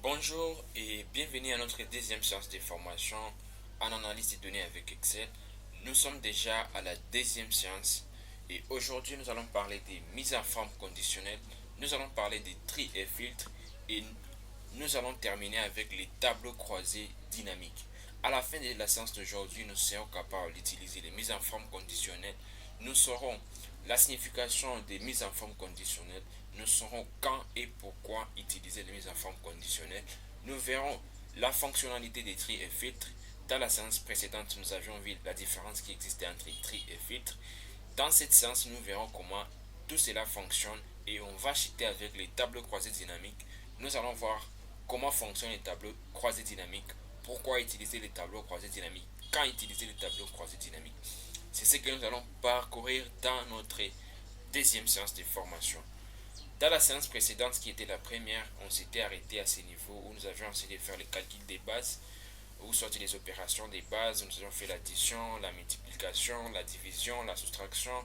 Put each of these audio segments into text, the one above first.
Bonjour et bienvenue à notre deuxième séance de formation en analyse des données avec Excel. Nous sommes déjà à la deuxième séance et aujourd'hui nous allons parler des mises en forme conditionnelles, nous allons parler des tri et filtres et nous allons terminer avec les tableaux croisés dynamiques. À la fin de la séance d'aujourd'hui, nous serons capables d'utiliser les mises en forme conditionnelles. Nous saurons la signification des mises en forme conditionnelles. Nous saurons quand et pourquoi utiliser les mises en forme conditionnelles. Nous verrons la fonctionnalité des tri et filtres. Dans la séance précédente, nous avions vu la différence qui existait entre tri et filtre. Dans cette séance, nous verrons comment tout cela fonctionne et on va chuter avec les tableaux croisés dynamiques. Nous allons voir comment fonctionnent les tableaux croisés dynamiques, pourquoi utiliser les tableaux croisés dynamiques, quand utiliser les tableaux croisés dynamiques. C'est ce que nous allons parcourir dans notre deuxième séance de formation. Dans la séance précédente, qui était la première, on s'était arrêté à ce niveau où nous avions essayé de faire le calcul des bases, où sortent les opérations des bases. Nous avons fait l'addition, la multiplication, la division, la soustraction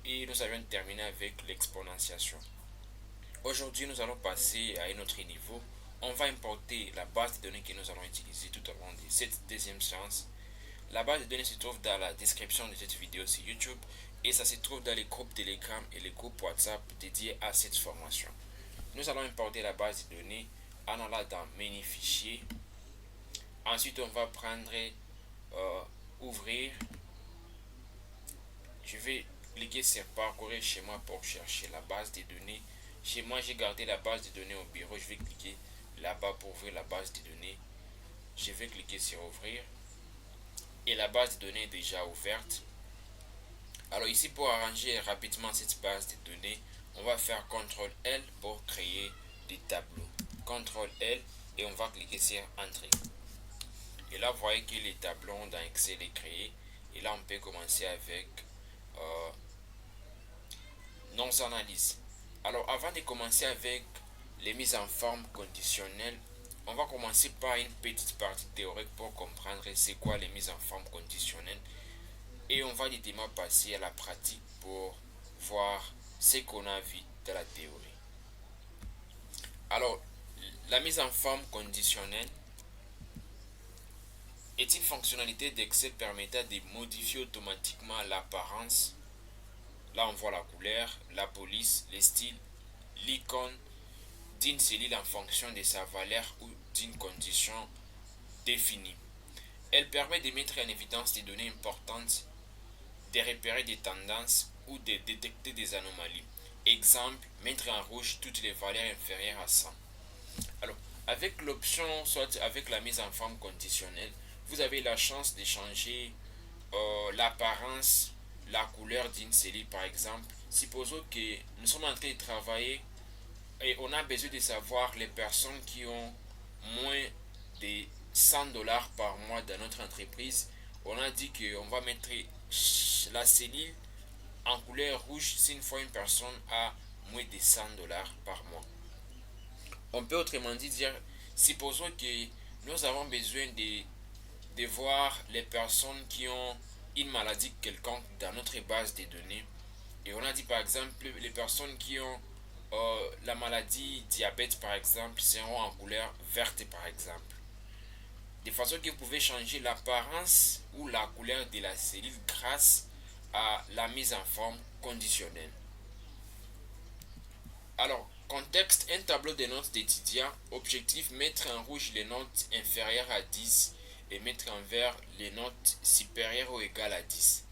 et nous avions terminé avec l'exponentiation. Aujourd'hui, nous allons passer à un autre niveau. On va importer la base de données que nous allons utiliser tout au long de cette deuxième séance. La base de données se trouve dans la description de cette vidéo sur YouTube et ça se trouve dans les groupes Telegram et les groupes WhatsApp dédiés à cette formation. Nous allons importer la base de données en allant dans Menu Fichiers. Ensuite, on va prendre Ouvrir. Je vais cliquer sur Parcourir chez moi pour chercher la base de données. Chez moi, j'ai gardé la base de données au bureau. Je vais cliquer là-bas pour ouvrir la base de données. Je vais cliquer sur Ouvrir. Et la base de données est déjà ouverte. Alors ici, pour arranger rapidement cette base de données, on va faire CTRL L pour créer des tableaux. CTRL L et on va cliquer sur Entrée. Et là, vous voyez que les tableaux dans Excel est créé. Et là, on peut commencer avec nos analyses. Alors, avant de commencer avec les mises en forme conditionnelles, on va commencer par une petite partie théorique pour comprendre c'est quoi les mises en forme conditionnelles. Et on va directement passer à la pratique pour voir ce qu'on a vu dans la théorie. Alors, la mise en forme conditionnelle est une fonctionnalité d'Excel permettant de modifier automatiquement l'apparence. Là, on voit la couleur, la police, les styles, l'icône d'une cellule en fonction de sa valeur ou d'une condition définie. Elle permet de mettre en évidence des données importantes, de repérer des tendances ou de détecter des anomalies. Exemple, mettre en rouge toutes les valeurs inférieures à 100. Alors, avec l'option, soit avec la mise en forme conditionnelle, vous avez la chance de changer l'apparence, la couleur d'une cellule par exemple. Supposons que nous sommes en train de travailler et on a besoin de savoir les personnes qui ont moins de 100 dollars par mois dans notre entreprise. On a dit qu'on va mettre la cellule en couleur rouge si une fois une personne a moins de 100 dollars par mois. On peut autrement dit dire, supposons que nous avons besoin de voir les personnes qui ont une maladie quelconque dans notre base de données. Et on a dit par exemple, les personnes qui ont la maladie diabète par exemple seront en couleur verte par exemple. De façon que vous pouvez changer l'apparence ou la couleur de la cellule grâce à la mise en forme conditionnelle. Alors, contexte, un tableau de notes d'étudiants. Objectif, mettre en rouge les notes inférieures à 10 et mettre en vert les notes supérieures ou égales à 10.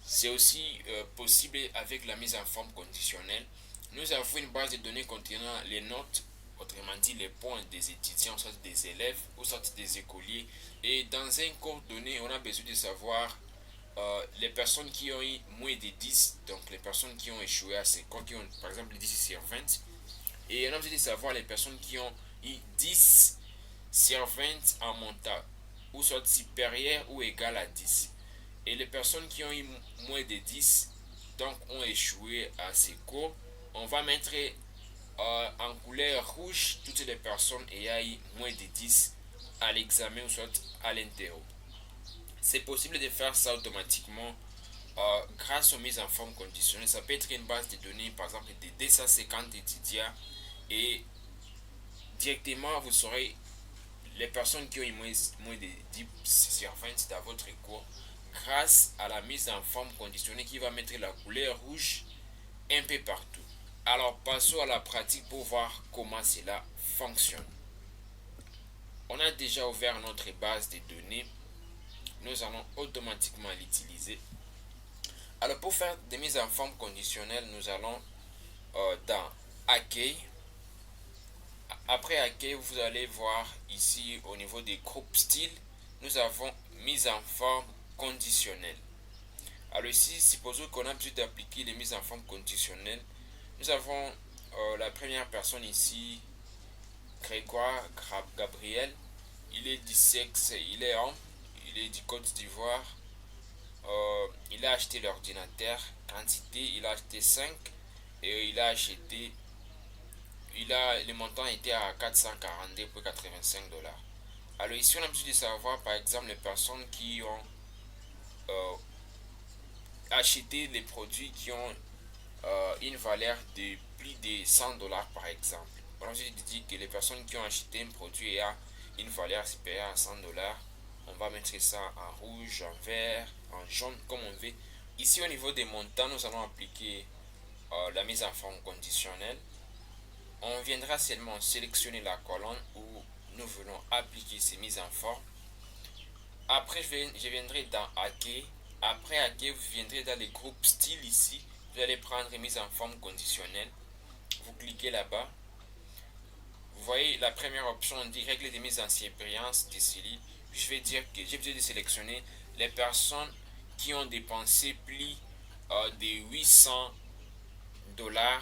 C'est aussi possible avec la mise en forme conditionnelle. Nous avons une base de données contenant les notes, autrement dit les points des étudiants, soit des élèves ou soit des écoliers. Et dans un cours donné, on a besoin de savoir les personnes qui ont eu moins de 10, donc les personnes qui ont échoué à ces cours, qui ont par exemple 10 sur 20. Et on a besoin de savoir les personnes qui ont eu 10 sur 20 en montant, ou soit supérieur ou égal à 10. Et les personnes qui ont eu moins de 10, donc ont échoué à ces cours, on va mettre en couleur rouge toutes les personnes ayant eu moins de 10 à l'examen ou soit à l'interro. C'est possible de faire ça automatiquement grâce aux mises en forme conditionnelles. Ça peut être une base de données, par exemple, de 250 étudiants et directement vous saurez les personnes qui ont eu moins de 10 servantes dans votre cours grâce à la mise en forme conditionnée qui va mettre la couleur rouge un peu partout. Alors passons à la pratique pour voir comment cela fonctionne. On a déjà ouvert notre base de données. Nous allons automatiquement l'utiliser. Alors pour faire des mises en forme conditionnelles, nous allons dans Accueil. Après Accueil, vous allez voir ici au niveau des groupes styles, nous avons mise en forme conditionnelle. Alors ici, supposons qu'on a besoin d'appliquer les mises en forme conditionnelles. Nous avons la première personne ici, Grégoire Gabriel. Il est du sexe, il est homme, il est du Côte d'Ivoire. Il a acheté l'ordinateur, quantité, il a acheté 5 et il a acheté, le montant était à 442,85 $. Alors ici on a besoin de savoir par exemple les personnes qui ont acheté les produits qui ont une valeur de plus de 100 $ par exemple. On a besoin de dire que les personnes qui ont acheté un produit à une valeur supérieure à 100 $, on va mettre ça en rouge, en vert, en jaune comme on veut. Ici au niveau des montants, nous allons appliquer la mise en forme conditionnelle. On viendra seulement sélectionner la colonne où nous voulons appliquer ces mises en forme. Après je viendrai dans Accueil. Après Accueil, vous viendrez dans les groupes style ici. Vous allez prendre mise en forme conditionnelle. Vous cliquez là-bas. Vous voyez la première option, on dit règle de mise en surbrillance des cellules. Je vais dire que j'ai besoin de sélectionner les personnes qui ont dépensé plus de 800 $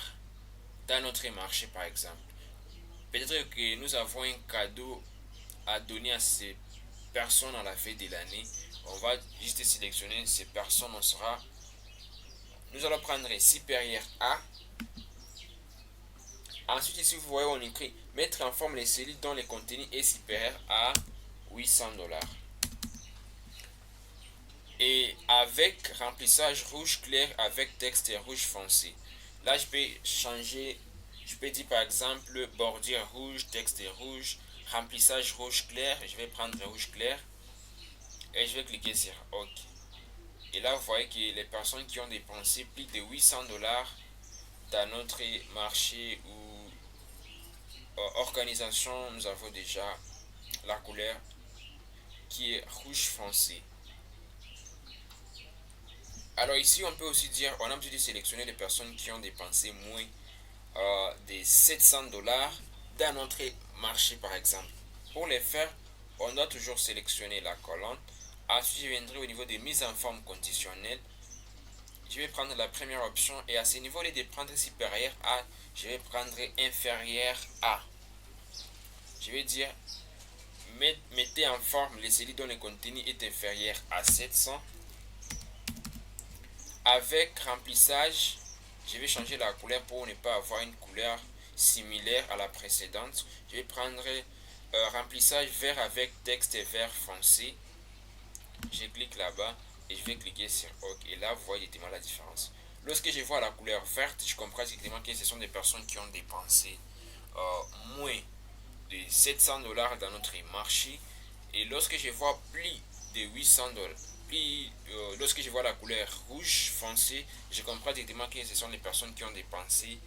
dans notre marché par exemple. Peut-être que nous avons un cadeau à donner à ces personnes à la fin de l'année. On va juste sélectionner ces personnes. Nous allons prendre supérieur à. Ensuite ici vous voyez on écrit mettre en forme les cellules dont le contenu est supérieur à 800 $. Et avec remplissage rouge clair avec texte rouge foncé. Là je peux changer, je peux dire par exemple bordure rouge, texte rouge, remplissage rouge clair. Je vais prendre rouge clair et je vais cliquer sur OK. Et là vous voyez que les personnes qui ont dépensé plus de 800 $ dans notre marché ou organisation, nous avons déjà la couleur qui est rouge foncé. Alors ici on peut aussi dire, on a besoin de sélectionner les personnes qui ont dépensé moins de 700 $ dans notre marché par exemple. Pour les faire, on doit toujours sélectionner la colonne. Ensuite je viendrai au niveau des mises en forme conditionnelles. Je vais prendre la première option et à ce niveau, au lieu de prendre supérieur à, je vais prendre inférieur à. Je vais dire mettez en forme les cellules dont le contenu est inférieur à 700. Avec remplissage, je vais changer la couleur pour ne pas avoir une couleur similaire à la précédente. Je vais prendre remplissage vert avec texte vert foncé. Je clique là-bas et je vais cliquer sur OK. Et là, vous voyez directement la différence. Lorsque je vois la couleur verte, je comprends directement que ce sont des personnes qui ont dépensé moins de 700 $ dans notre marché. Et lorsque je vois plus de 800 $, lorsque je vois la couleur rouge foncé, je comprends directement que ce sont les personnes qui ont dépensé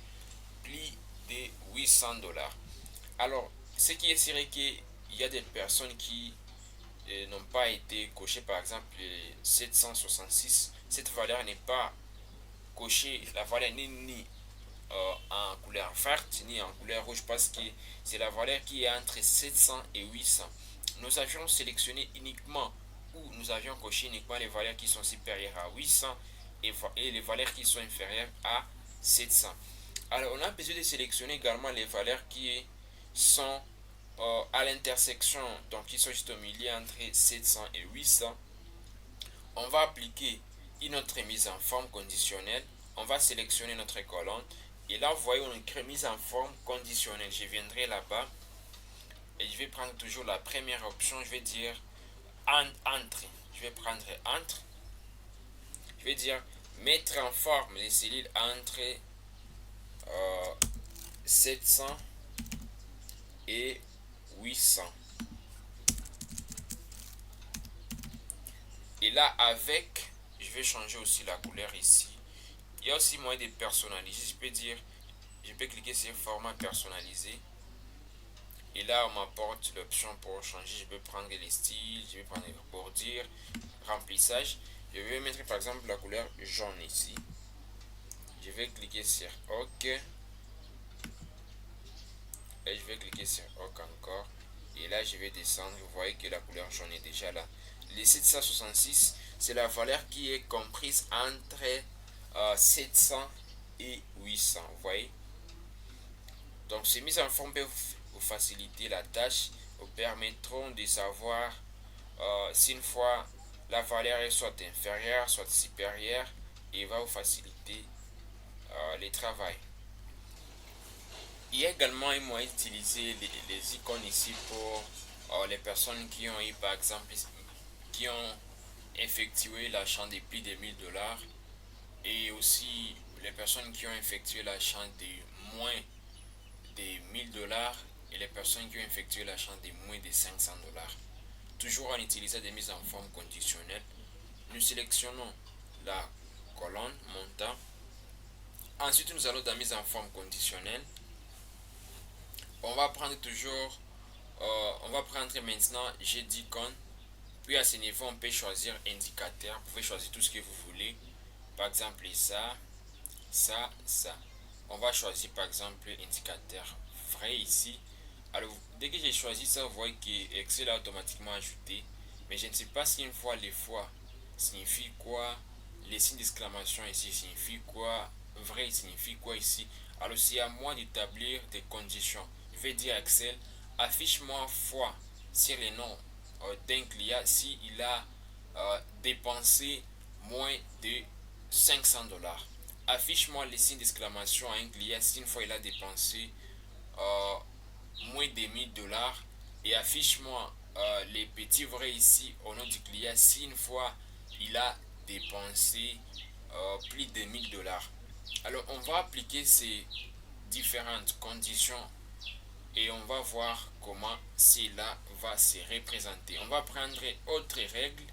plus de 800 $. Alors, ce qui est sûr est qu'il y a des personnes qui n'ont pas été cochées, par exemple 766. Cette valeur n'est pas cochée, la valeur n'est ni en couleur verte ni en couleur rouge parce que c'est la valeur qui est entre 700 et 800. Nous avions sélectionné uniquement ou nous avions coché uniquement les valeurs qui sont supérieures à 800 et les valeurs qui sont inférieures à 700. Alors on a besoin de sélectionner également les valeurs qui sont à l'intersection, donc qui sont juste au milieu entre 700 et 800. On va appliquer une autre mise en forme conditionnelle. On va sélectionner notre colonne et là vous voyez on écrit mise en forme conditionnelle. Je viendrai là-bas et je vais prendre toujours la première option. Je vais dire entre. Je vais prendre entre. Je vais dire mettre en forme les cellules entre 700 et 800. Et là, avec, je vais changer aussi la couleur ici. Il y a aussi moyen de personnaliser. Je peux cliquer sur format personnalisé. Et là, on m'apporte l'option pour changer. Je peux prendre les styles, je vais prendre les bordures, remplissage. Je vais mettre par exemple la couleur jaune ici. Je vais cliquer sur OK. Et je vais cliquer sur OK encore. Et là, je vais descendre. Vous voyez que la couleur jaune est déjà là. Les 766, c'est la valeur qui est comprise entre 700 et 800. Vous voyez? Donc, ces mises en forme peuvent vous faciliter la tâche, vous permettront de savoir si une fois la valeur est soit inférieure, soit supérieure, et va vous faciliter le travail. Il y a également un moyen d'utiliser les icônes ici pour les personnes qui ont eu par exemple qui ont effectué l'achat de plus de 1000 $ et aussi les personnes qui ont effectué l'achat de moins de 1000 $ et les personnes qui ont effectué l'achat de moins de 500 $. Toujours en utilisant des mises en forme conditionnelles, nous sélectionnons la colonne montant. Ensuite, nous allons dans mise en forme conditionnelle. On va prendre maintenant j'ai d'icônes. Puis à ce niveau, on peut choisir indicateur. Vous pouvez choisir tout ce que vous voulez. Par exemple, ça. On va choisir par exemple indicateur vrai ici. Alors, dès que j'ai choisi ça, vous voyez que Excel a automatiquement ajouté. Mais je ne sais pas si une fois les fois signifie quoi. Les signes d'exclamation ici signifient quoi. Vrai signifie quoi ici. Alors, c'est à moi d'établir des conditions. Je vais dire à Excel, affiche-moi fois sur les noms d'un client s'il a dépensé moins de 500 $. Affiche-moi les signes d'exclamation à un client si une fois il a dépensé moins de 1000 $. Et affiche-moi les petits vrais ici au nom du client si une fois il a dépensé plus de 1000 $. Alors on va appliquer ces différentes conditions et on va voir comment cela va se représenter. On va prendre autre règle.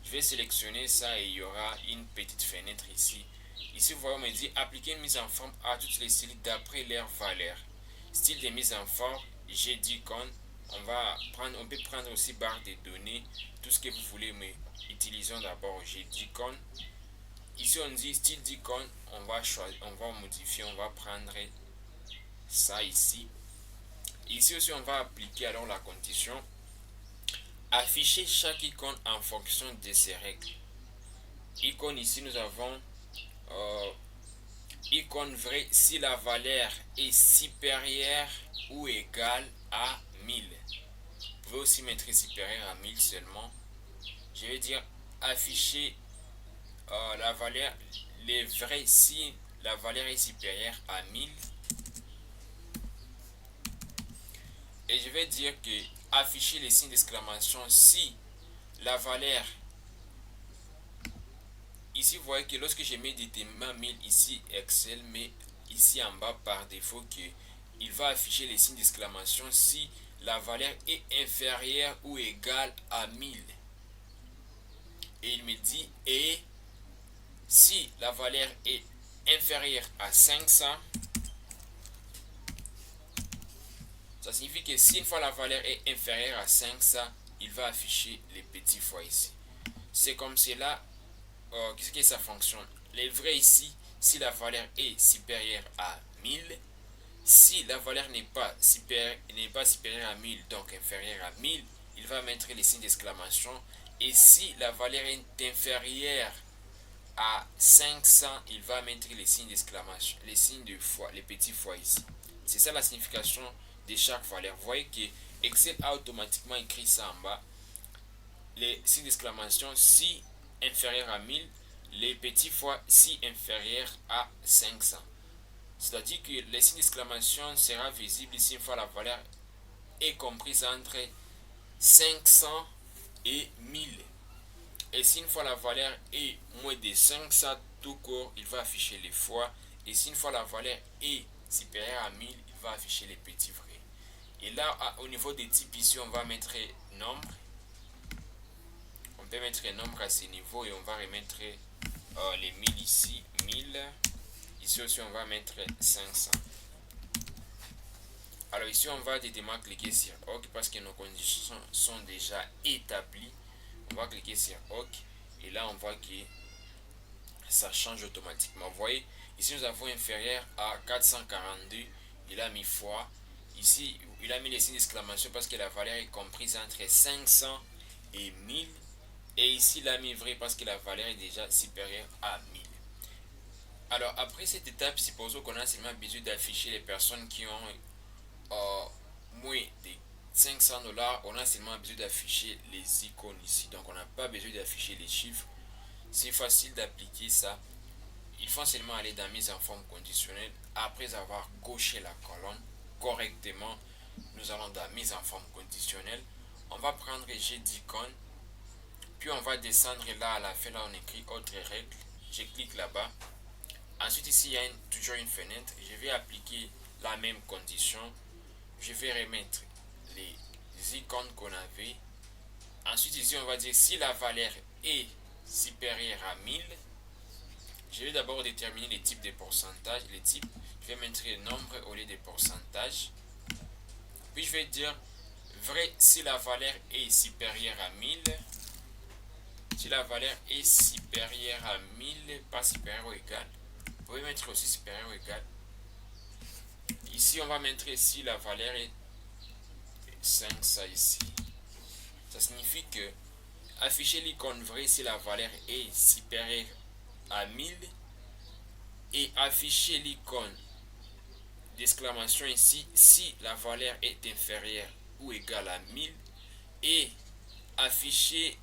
Je vais sélectionner ça et il y aura une petite fenêtre ici. Ici, vous voyez, on me dit appliquer une mise en forme à toutes les styles d'après leur valeur. Style de mise en forme, j'ai d'icône. On peut prendre aussi barre de données, tout ce que vous voulez, mais utilisons d'abord j'ai d'icône. Ici, on dit style d'icône, on va modifier, on va prendre ça ici. Ici aussi, on va appliquer alors la condition afficher chaque icône en fonction de ces règles. Icône ici, nous avons icône vrai si la valeur est supérieure ou égale à 1000. Vous pouvez aussi mettre supérieur à 1000 seulement. Je vais dire afficher la valeur, les vrais si la valeur est supérieure à 1000. Et je vais dire que afficher les signes d'exclamation si la valeur. Ici, vous voyez que lorsque je mets déterminant 1000 ici, Excel met ici en bas par défaut que il va afficher les signes d'exclamation si la valeur est inférieure ou égale à 1000. Et il me dit et si la valeur est inférieure à 500, ça signifie que si une fois la valeur est inférieure à 500, il va afficher les petits fois ici. C'est comme cela que ça fonctionne. Les vrais ici, si la valeur est supérieure à 1000, si la valeur n'est pas supérieure à 1000, donc inférieure à 1000, il va mettre les signes d'exclamation. Et si la valeur est inférieure à 500, il va mettre les signes d'exclamation, les signes de fois, les petits fois ici. C'est ça la signification de chaque valeur. Vous voyez que Excel a automatiquement écrit ça en bas. Les signes d'exclamation si inférieur à 1000, les petits fois si inférieur à 500. C'est-à-dire que les signes d'exclamation sera visible ici une fois la valeur est comprise entre 500 et 1000. Et si une fois la valeur est moins de 500 tout court, il va afficher les fois. Et si une fois la valeur est supérieure à 1000, il va afficher les petits vrais. Et là, au niveau des types, ici, on va mettre nombre. On peut mettre un nombre à ce niveau et on va remettre les 1000 ici, 1000. Ici aussi, on va mettre 500. Alors ici, on va directement cliquer sur OK parce que nos conditions sont déjà établies. On va cliquer sur OK et là, on voit que ça change automatiquement. Vous voyez, ici, nous avons inférieur à 442. Il a mis fois. Ici, il a mis les signes d'exclamation parce que la valeur est comprise entre 500 et 1000. Et ici, il a mis vrai parce que la valeur est déjà supérieure à 1000. Alors, après cette étape, supposons qu'on a seulement besoin d'afficher les personnes qui ont moins de 500 $. On a seulement besoin d'afficher les icônes ici. Donc, on n'a pas besoin d'afficher les chiffres. C'est facile d'appliquer ça. Il faut seulement aller dans mise en forme conditionnelle. Après avoir coché la colonne correctement, nous allons dans mise en forme conditionnelle. On va prendre G d'icône. Puis on va descendre là à la fin, là on écrit autre règle. Je clique là-bas. Ensuite ici il y a toujours une fenêtre. Je vais appliquer la même condition. Je vais remettre les icônes qu'on avait. Ensuite ici on va dire si la valeur est supérieure à 1000. Je vais d'abord déterminer les types de pourcentage. Les types, je vais mettre nombre au lieu de pourcentage. Puis je vais dire vrai si la valeur est supérieure à 1000. Si la valeur est supérieure à 1000, pas supérieure ou égal. Vous pouvez mettre aussi supérieur ou égal. Ici, on va mettre si la valeur est 500 ici. Ça signifie que afficher l'icône vrai si la valeur est supérieure à 1000 et afficher l'icône d'exclamation ici si la valeur est inférieure ou égale à 1000 et afficher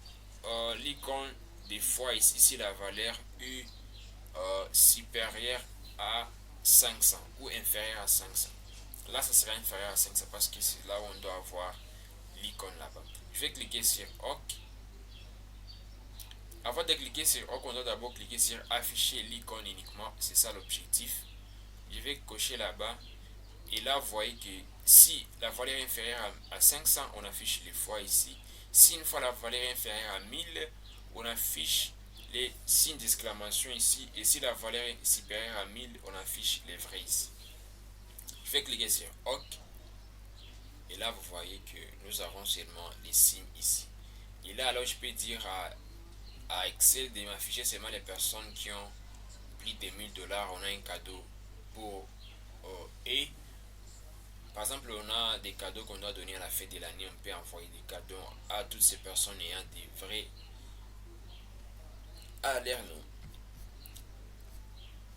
l'icône des fois ici si la valeur est supérieure à 500 ou inférieure à 500. Là, ça sera inférieur à 500 parce que c'est là où on doit avoir l'icône là-bas. Je vais cliquer sur OK. Avant de cliquer sur OK, on doit d'abord cliquer sur afficher l'icône uniquement. C'est ça l'objectif. Je vais cocher là-bas. Et là, vous voyez que si la valeur est inférieure à 500, on affiche les fois ici. Si une fois la valeur est inférieure à 1000, on affiche les signes d'exclamation ici. Et si la valeur est supérieure à 1000, on affiche les vrais ici. Je vais cliquer sur OK. Et là, vous voyez que nous avons seulement les signes ici. Et là, alors, je peux dire à Excel de m'afficher seulement les personnes qui ont plus de 1000 $. On a un cadeau pour et par exemple, on a des cadeaux qu'on doit donner à la fin de l'année. On peut envoyer des cadeaux à toutes ces personnes ayant des vrais à leur nom.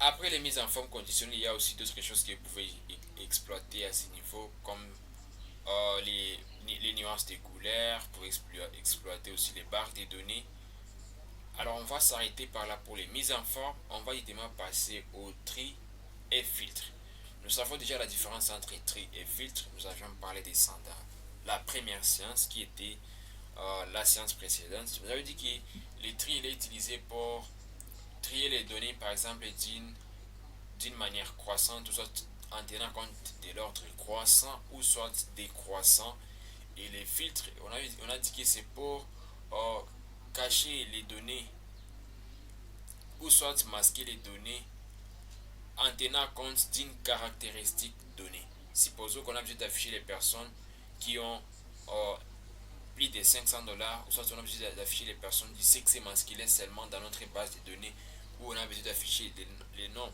Après les mises en forme conditionnelle, il y a aussi d'autres choses que vous pouvez exploiter à ce niveau, comme les nuances des couleurs, pour exploiter aussi les barres des données. Alors on va s'arrêter par là pour les mises en forme. On va directement passer au tri et filtre. Nous savons déjà la différence entre tri et filtre. Nous avions parlé des standards. La première séance qui était la séance précédente, vous avez dit que le tri il est utilisé pour trier les données par exemple d'une manière croissante ou soit en tenant compte de l'ordre croissant ou soit décroissant. Et les filtres, on a dit que c'est pour cacher les données ou soit masquer les données en tenant compte d'une caractéristique donnée. Supposons qu'on a besoin d'afficher les personnes qui ont plus de 500 $, ou soit on a besoin d'afficher les personnes du sexe masculin seulement dans notre base de données, ou on a besoin d'afficher les noms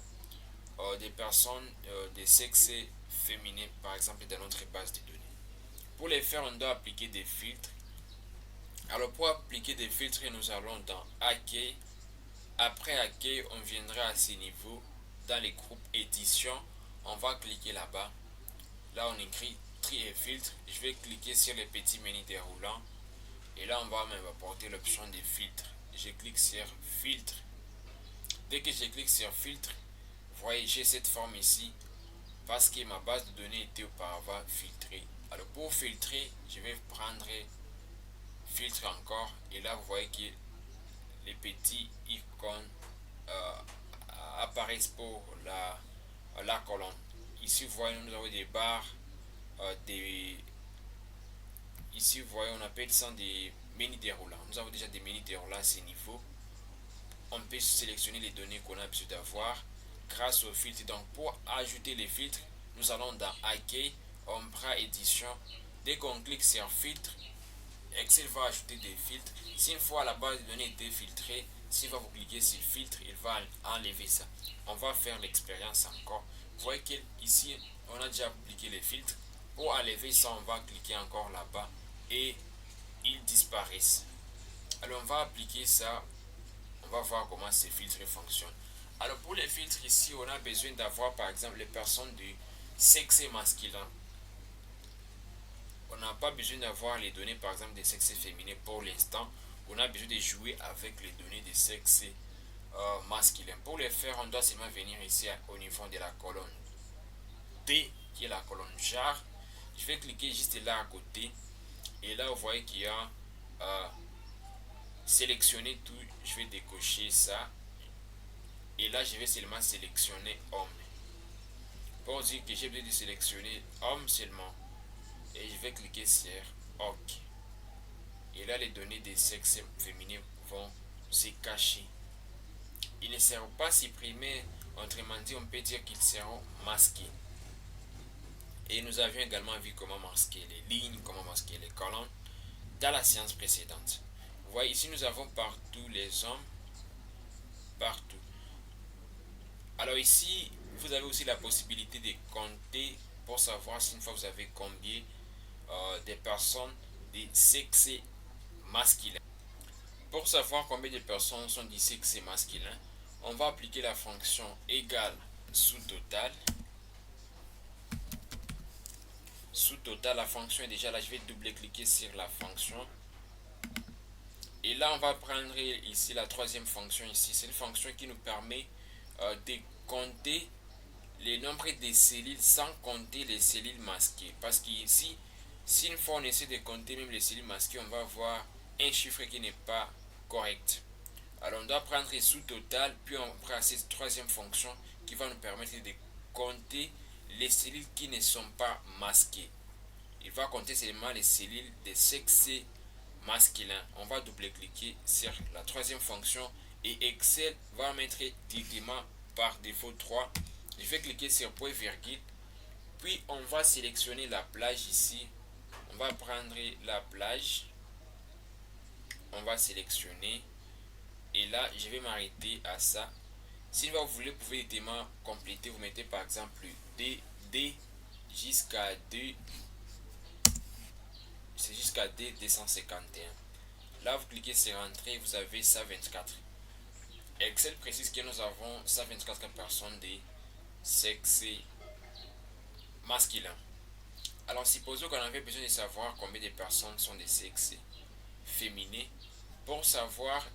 des personnes de sexe féminin par exemple dans notre base de données. Pour les faire, on doit appliquer des filtres. Alors pour appliquer des filtres, nous allons dans Accueil. Après Accueil, on viendra à ce niveau dans les groupes édition. On va cliquer là-bas. Là, on écrit tri et filtre. Je vais cliquer sur les petits menus déroulants. Et là, on va même apporter l'option de filtre. Je clique sur filtre. Dès que je clique sur filtre, vous voyez, j'ai cette forme ici parce que ma base de données était auparavant filtrée. Alors pour filtrer, je vais prendre filtre encore. Et là, vous voyez que les petits icônes apparaissent pour la colonne. Ici, vous voyez, nous avons des barres des... Ici, vous voyez, on appelle ça des mini déroulants. Nous avons déjà des mini déroulants à ces niveaux. On peut sélectionner les données qu'on a besoin d'avoir grâce au filtre. Donc, pour ajouter les filtres, nous allons dans Accueil, on prend Édition. Dès qu'on clique sur Filtre, Excel va ajouter des filtres. Si une fois la base de données été filtrée, s'il va vous cliquer sur Filtre, il va enlever ça. On va faire l'expérience encore. Vous voyez qu'ici, on a déjà appliqué les filtres. Pour enlever ça, on va cliquer encore là-bas et ils disparaissent. Alors, on va appliquer ça. On va voir comment ces filtres fonctionnent. Alors, pour les filtres ici, on a besoin d'avoir par exemple les personnes du sexe masculin. On n'a pas besoin d'avoir les données par exemple des sexes féminins pour l'instant. On a besoin de jouer avec les données des sexes masculins. Pour le faire, on doit seulement venir ici au niveau de la colonne D, qui est la colonne jar. Je vais cliquer juste là à côté. Et là, vous voyez qu'il y a sélectionner tout. Je vais décocher ça. Et là, je vais seulement sélectionner homme. Pour dire que j'ai besoin de sélectionner homme seulement. Et je vais cliquer sur OK. Et là, les données des sexes féminins vont se cacher. Ils ne seront pas supprimés. Autrement dit, on peut dire qu'ils seront masqués. Et nous avions également vu comment masquer les lignes, comment masquer les colonnes dans la séance précédente. Vous voyez, ici, nous avons partout les hommes. Partout. Alors ici, vous avez aussi la possibilité de compter pour savoir si une fois vous avez combien de personnes de sexe masculin. Pour savoir combien de personnes sont du sexe masculin, on va appliquer la fonction égale sous total. Sous total, la fonction est déjà là. Je vais double-cliquer sur la fonction. Et là, on va prendre ici la troisième fonction ici. C'est une fonction qui nous permet de compter les nombres de cellules sans compter les cellules masquées. Parce qu'ici, si une fois on essaie de compter même les cellules masquées, on va avoir un chiffre qui n'est pas correct. Alors on doit prendre sous total, puis on prend cette troisième fonction qui va nous permettre de compter les cellules qui ne sont pas masquées. Il va compter seulement les cellules de sexe masculin. On va double-cliquer sur la troisième fonction et Excel va mettre directement par défaut 3. Je vais cliquer sur point virgule. Puis on va sélectionner la plage ici. On va prendre la plage. On va sélectionner. Et là, je vais m'arrêter à ça. Si vous voulez, vous pouvez directement compléter. Vous mettez par exemple D jusqu'à 2. C'est jusqu'à D 251. Là, vous cliquez sur Entrée. Vous avez 124. Excel précise que nous avons 124 personnes de sexe masculin. Alors, supposons qu'on avait besoin de savoir combien de personnes sont des sexes féminins. Pour savoir,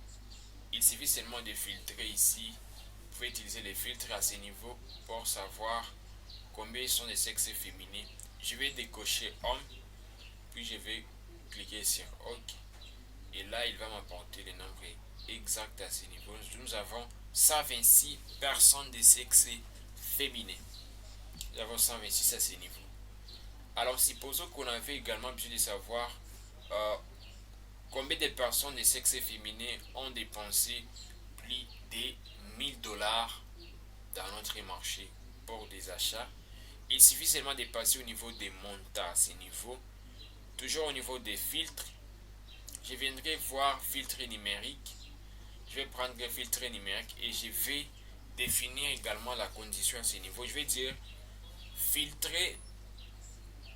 il suffit seulement de filtrer ici. Vous pouvez utiliser les filtres à ce niveau pour savoir combien sont des sexes féminins. Je vais décocher homme, puis je vais cliquer sur OK. Et là, il va m'apporter le nombre exact à ce niveau. Nous avons 126 personnes de sexe féminin. Nous avons 126 à ce niveau. Alors, supposons qu'on avait également besoin de savoir combien de personnes de sexe féminin ont dépensé plus de 1000 $ dans notre marché pour des achats. Il suffit seulement de passer au niveau des montants à ce niveau. Toujours au niveau des filtres, je viendrai voir filtre numérique. Je vais prendre le filtre numérique et je vais définir également la condition à ce niveau. Je vais dire filtrer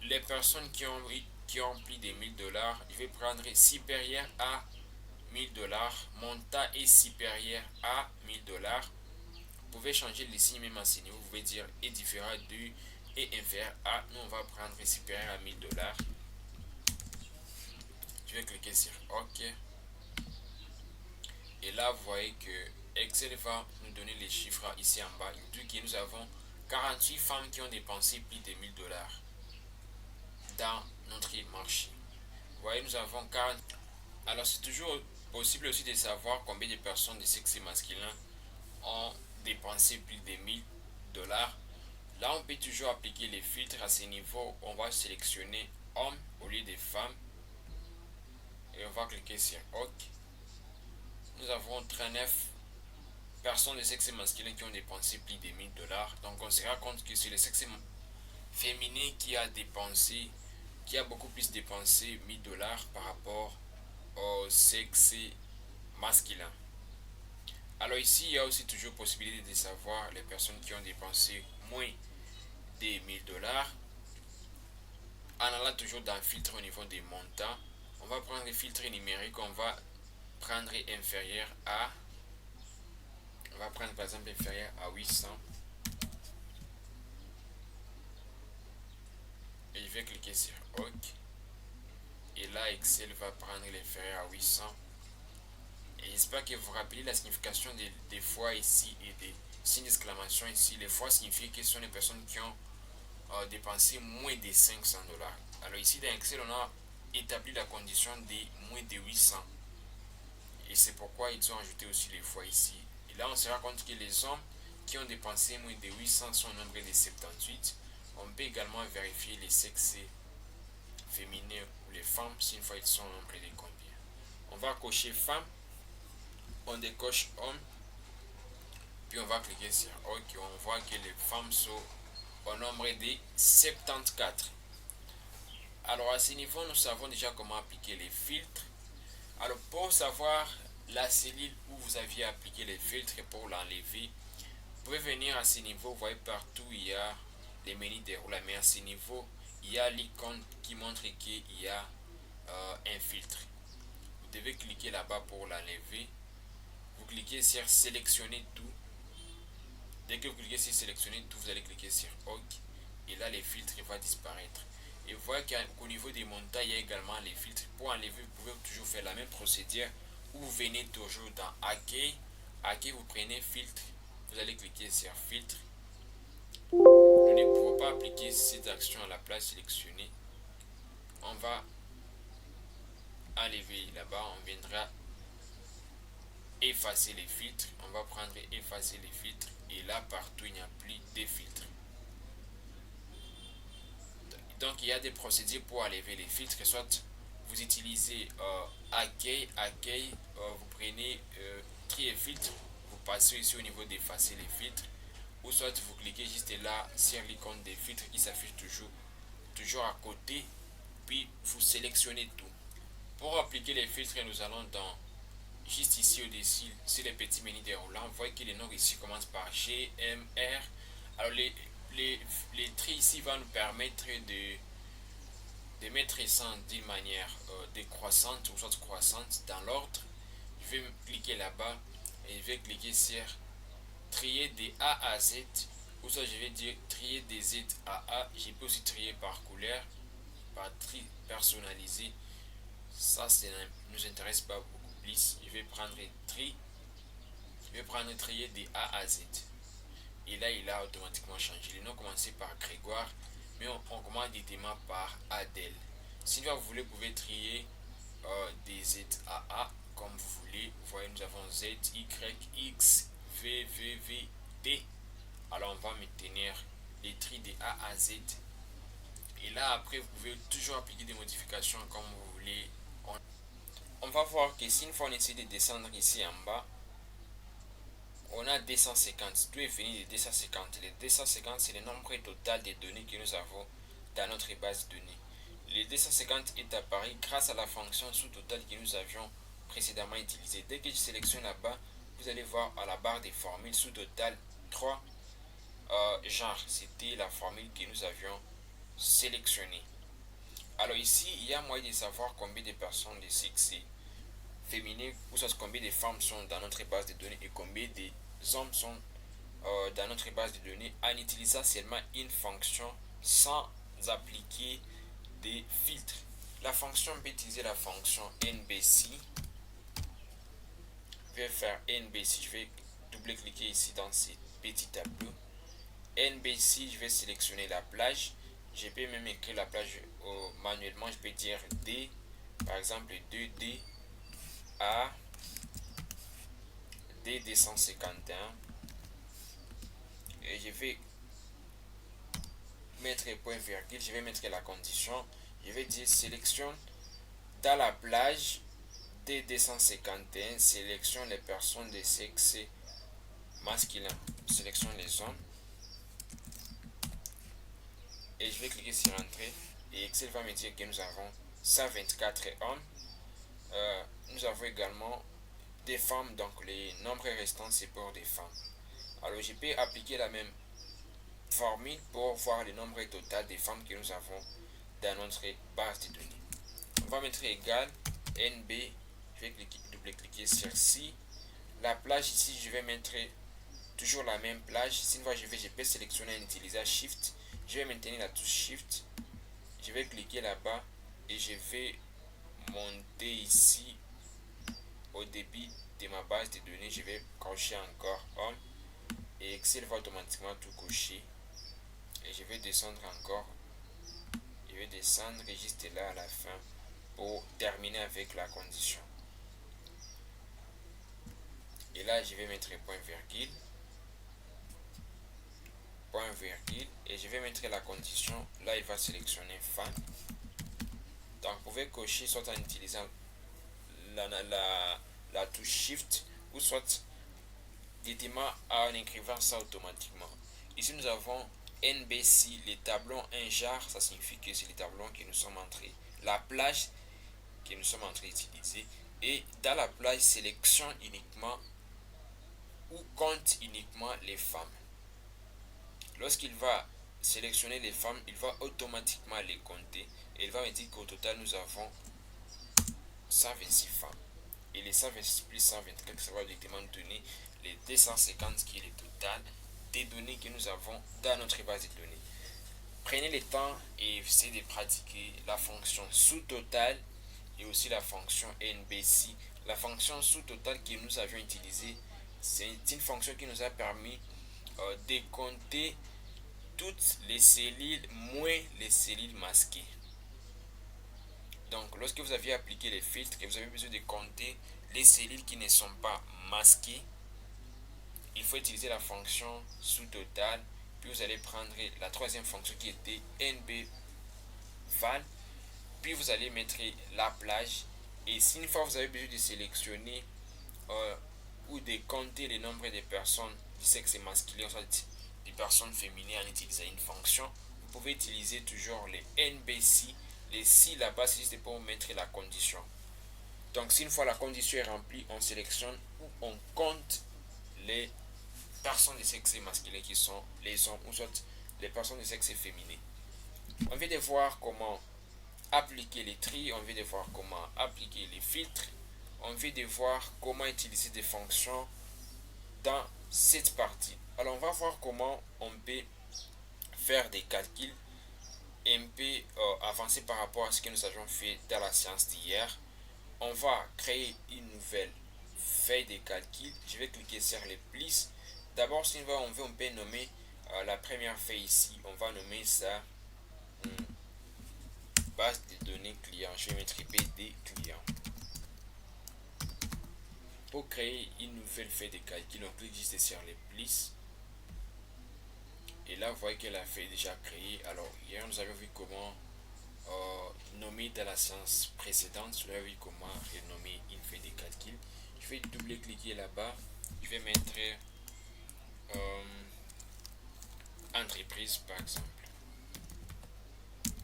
les personnes qui ont plus de 1000 $. Je vais prendre supérieur à 1000 $. Montant est supérieur à 1000 $. Vous pouvez changer les signes même à ce niveau. Vous pouvez dire est différent de et inférieur à. Nous, on va prendre supérieur à 1000 $. Je vais cliquer sur OK. Et là, vous voyez que Excel va nous donner les chiffres ici en bas. Il dit que nous avons 48 femmes qui ont dépensé plus de 1000 $ dans notre marché. Vous voyez, nous avons 40. Alors, c'est toujours possible aussi de savoir combien de personnes de sexe masculin ont dépensé plus de 1000 $. Là, on peut toujours appliquer les filtres. À ce niveau, on va sélectionner homme au lieu de femme. Et on va cliquer sur OK. Nous avons 39 personnes de sexe masculin qui ont dépensé plus de 1000 $. Donc on se rend compte que c'est le sexe féminin qui a beaucoup plus dépensé 1000 $ par rapport au sexe masculin. Alors ici, il y a aussi toujours possibilité de savoir les personnes qui ont dépensé moins de 1000 $. En allant toujours dans filtre au niveau des montants, on va prendre le filtre numérique, on va prendre inférieur à, on va prendre par exemple inférieur à 800. Et je vais cliquer sur OK. Et là, Excel va prendre l'inférieur à 800. Et j'espère que vous vous rappelez la signification des fois ici et des signes d'exclamation ici. Les fois signifient que ce sont les personnes qui ont dépensé moins de 500 $. Alors ici dans Excel, on a établi la condition de moins de 800. Et c'est pourquoi ils ont ajouté aussi les fois ici. Et là, on se rend compte que les hommes qui ont dépensé moins de 800 sont au nombre de 78. On peut également vérifier les sexes féminins ou les femmes, si une fois ils sont au nombre de combien. On va cocher femme, on décoche homme, puis on va cliquer sur OK. On voit que les femmes sont au nombre de 74. Alors à ce niveau, nous savons déjà comment appliquer les filtres. Alors pour savoir la cellule où vous aviez appliqué les filtres pour l'enlever, vous pouvez venir à ce niveau. Vous voyez partout il y a les menus déroulés, mais à ce niveau il y a l'icône qui montre qu'il y a un filtre. Vous devez cliquer là-bas pour l'enlever. Vous cliquez sur sélectionner tout. Dès que vous cliquez sur sélectionner tout, vous allez cliquer sur OK. Et là, les filtres vont disparaître. Et vous voyez qu'au niveau des montants, il y a également les filtres. Pour enlever, vous pouvez toujours faire la même procédure où vous venez toujours dans Accueil. Accueil, vous prenez filtre. Vous allez cliquer sur filtre. Nous ne pouvons pas appliquer cette action à la place sélectionnée. On va enlever là-bas. On viendra effacer les filtres. On va prendre effacer les filtres. Et là, partout, il n'y a plus de filtres. Donc il y a des procédures pour enlever les filtres, soit vous utilisez accueil, vous prenez tri et filtre, vous passez ici au niveau d'effacer les filtres, ou soit vous cliquez juste là sur l'icône des filtres qui s'affiche toujours à côté, puis vous sélectionnez tout. Pour appliquer les filtres, nous allons dans juste ici au-dessus, sur les petits menus déroulants. Vous voyez que les noms ici commencent par G, M, R. Alors les tri ici vont nous permettre de mettre ça d'une manière décroissante ou soit croissante dans l'ordre. Je vais cliquer là-bas et je vais cliquer sur trier des A à Z, ou soit je vais dire trier des Z à A. Je peux aussi trier par couleur, par tri personnalisé. Ça nous intéresse pas beaucoup plus. Je vais prendre trier des A à Z. Et là, il a automatiquement changé. Le nom commençait par Grégoire, mais on commence directement par Adèle. Si vous voulez, vous pouvez trier des Z à A comme vous voulez. Vous voyez, nous avons Z, Y, X, V, V, V, T. Alors, on va maintenir les tris de A à Z. Et là, après, vous pouvez toujours appliquer des modifications comme vous voulez. On va voir que si une fois on essaie de descendre ici en bas, on a 250. Tout est fini de 250. Les 250, c'est le nombre total des données que nous avons dans notre base de données. Les 250 est apparu grâce à la fonction sous-total que nous avions précédemment utilisée. Dès que je sélectionne là-bas, vous allez voir à la barre des formules sous-total 3 genres. C'était la formule que nous avions sélectionnée. Alors ici, il y a moyen de savoir combien de personnes de sexe féminin ou soit combien de femmes sont dans notre base de données et combien de hommes sont dans notre base de données en utilisant seulement une fonction sans appliquer des filtres. La fonction peut utiliser la fonction NBC. Je vais faire NBC, je vais double-cliquer ici dans ces petits tableaux. NBC, je vais sélectionner la plage. Je peux même écrire la plage manuellement. Je peux dire D, par exemple 2D à D251. Et je vais mettre point virgule, je vais mettre la condition. Je vais dire sélectionne dans la plage D251, sélectionne les personnes de sexe masculin. Sélectionne les hommes. Et je vais cliquer sur entrée. Et Excel va me dire que nous avons 124 hommes. Nous avons également des femmes, donc les nombres restants c'est pour des femmes. Alors je peux appliquer la même formule pour voir le nombre total des femmes que nous avons dans notre base de données. On va mettre égal NB, je vais double-cliquer sur si. La plage ici, je vais mettre toujours la même plage. Si une fois je peux sélectionner en utilisant Shift. Je vais maintenir la touche Shift. Je vais cliquer là-bas et je vais monter ici au débit de ma base de données. Je vais cocher encore homme et Excel va automatiquement tout cocher. Et je vais descendre encore. Je vais descendre juste là à la fin pour terminer avec la condition. Et là, je vais mettre point virgule. Point virgule. Et je vais mettre la condition. Là, il va sélectionner femme. Donc, vous pouvez cocher soit en utilisant la touche Shift ou soit directement en écrivant ça automatiquement. Ici, nous avons NBC, les tableaux un genre, ça signifie que c'est les tableaux que nous sommes entrés. La plage que nous sommes en train d'utiliser. Et dans la plage, sélection uniquement ou compte uniquement les femmes. Lorsqu'il va sélectionner les femmes, il va automatiquement les compter. Et il va me dire qu'au total, nous avons 126 femmes. Et les 126 plus 124, ça va directement nous donner les 250 qui est le total des données que nous avons dans notre base de données. Prenez le temps et essayez de pratiquer la fonction sous-total et aussi la fonction NBC. La fonction sous-total que nous avions utilisée, c'est une fonction qui nous a permis de compter toutes les cellules moins les cellules masquées. Donc, lorsque vous aviez appliqué les filtres et vous avez besoin de compter les cellules qui ne sont pas masquées, il faut utiliser la fonction sous-total. Puis vous allez prendre la troisième fonction qui était NBVal. Puis vous allez mettre la plage. Et si une fois vous avez besoin de sélectionner ou de compter le nombre de personnes du sexe masculin, soit des personnes féminines en utilisant une fonction, vous pouvez utiliser toujours les NBC. Les si là-bas, c'est juste pour mettre la condition. Donc si une fois la condition est remplie, on sélectionne ou on compte les personnes de sexe masculin qui sont les hommes ou soit les personnes de sexe féminin. On vient de voir comment appliquer les tri, on vient de voir comment appliquer les filtres, on vient de voir comment utiliser des fonctions dans cette partie. Alors on va voir comment on peut faire des calculs et un peu avancer par rapport à ce que nous avions fait dans la séance d'hier. On va créer une nouvelle feuille de calcul. Je vais cliquer sur les plus. D'abord, si on peut nommer la première feuille ici, on va nommer ça base de données clients. Je vais mettre BD clients. Pour créer une nouvelle feuille de calcul, on clique juste sur les plus. Et là, vous voyez que la feuille est déjà créée. Alors, hier, nous avions vu comment nommer dans la séance précédente. Nous avons vu comment renommer une feuille de calcul. Je vais double-cliquer là-bas. Je vais mettre entreprise, par exemple.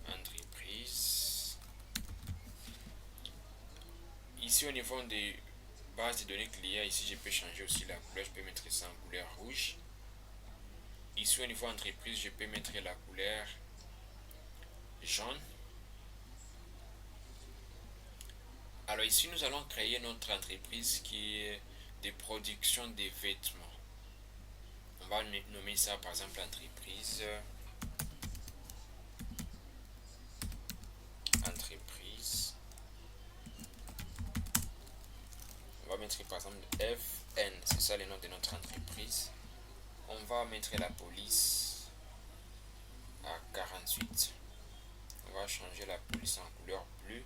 Entreprise. Ici, au niveau des bases de données clients, ici, je peux changer aussi la couleur. Je peux mettre ça en couleur rouge. Ici, au niveau entreprise, je peux mettre la couleur jaune. Alors ici, nous allons créer notre entreprise qui est de production de vêtements. On va nommer ça par exemple entreprise. On va mettre par exemple FN, c'est ça le nom de notre entreprise. On va mettre la police à 48. On va changer la police en couleur bleue.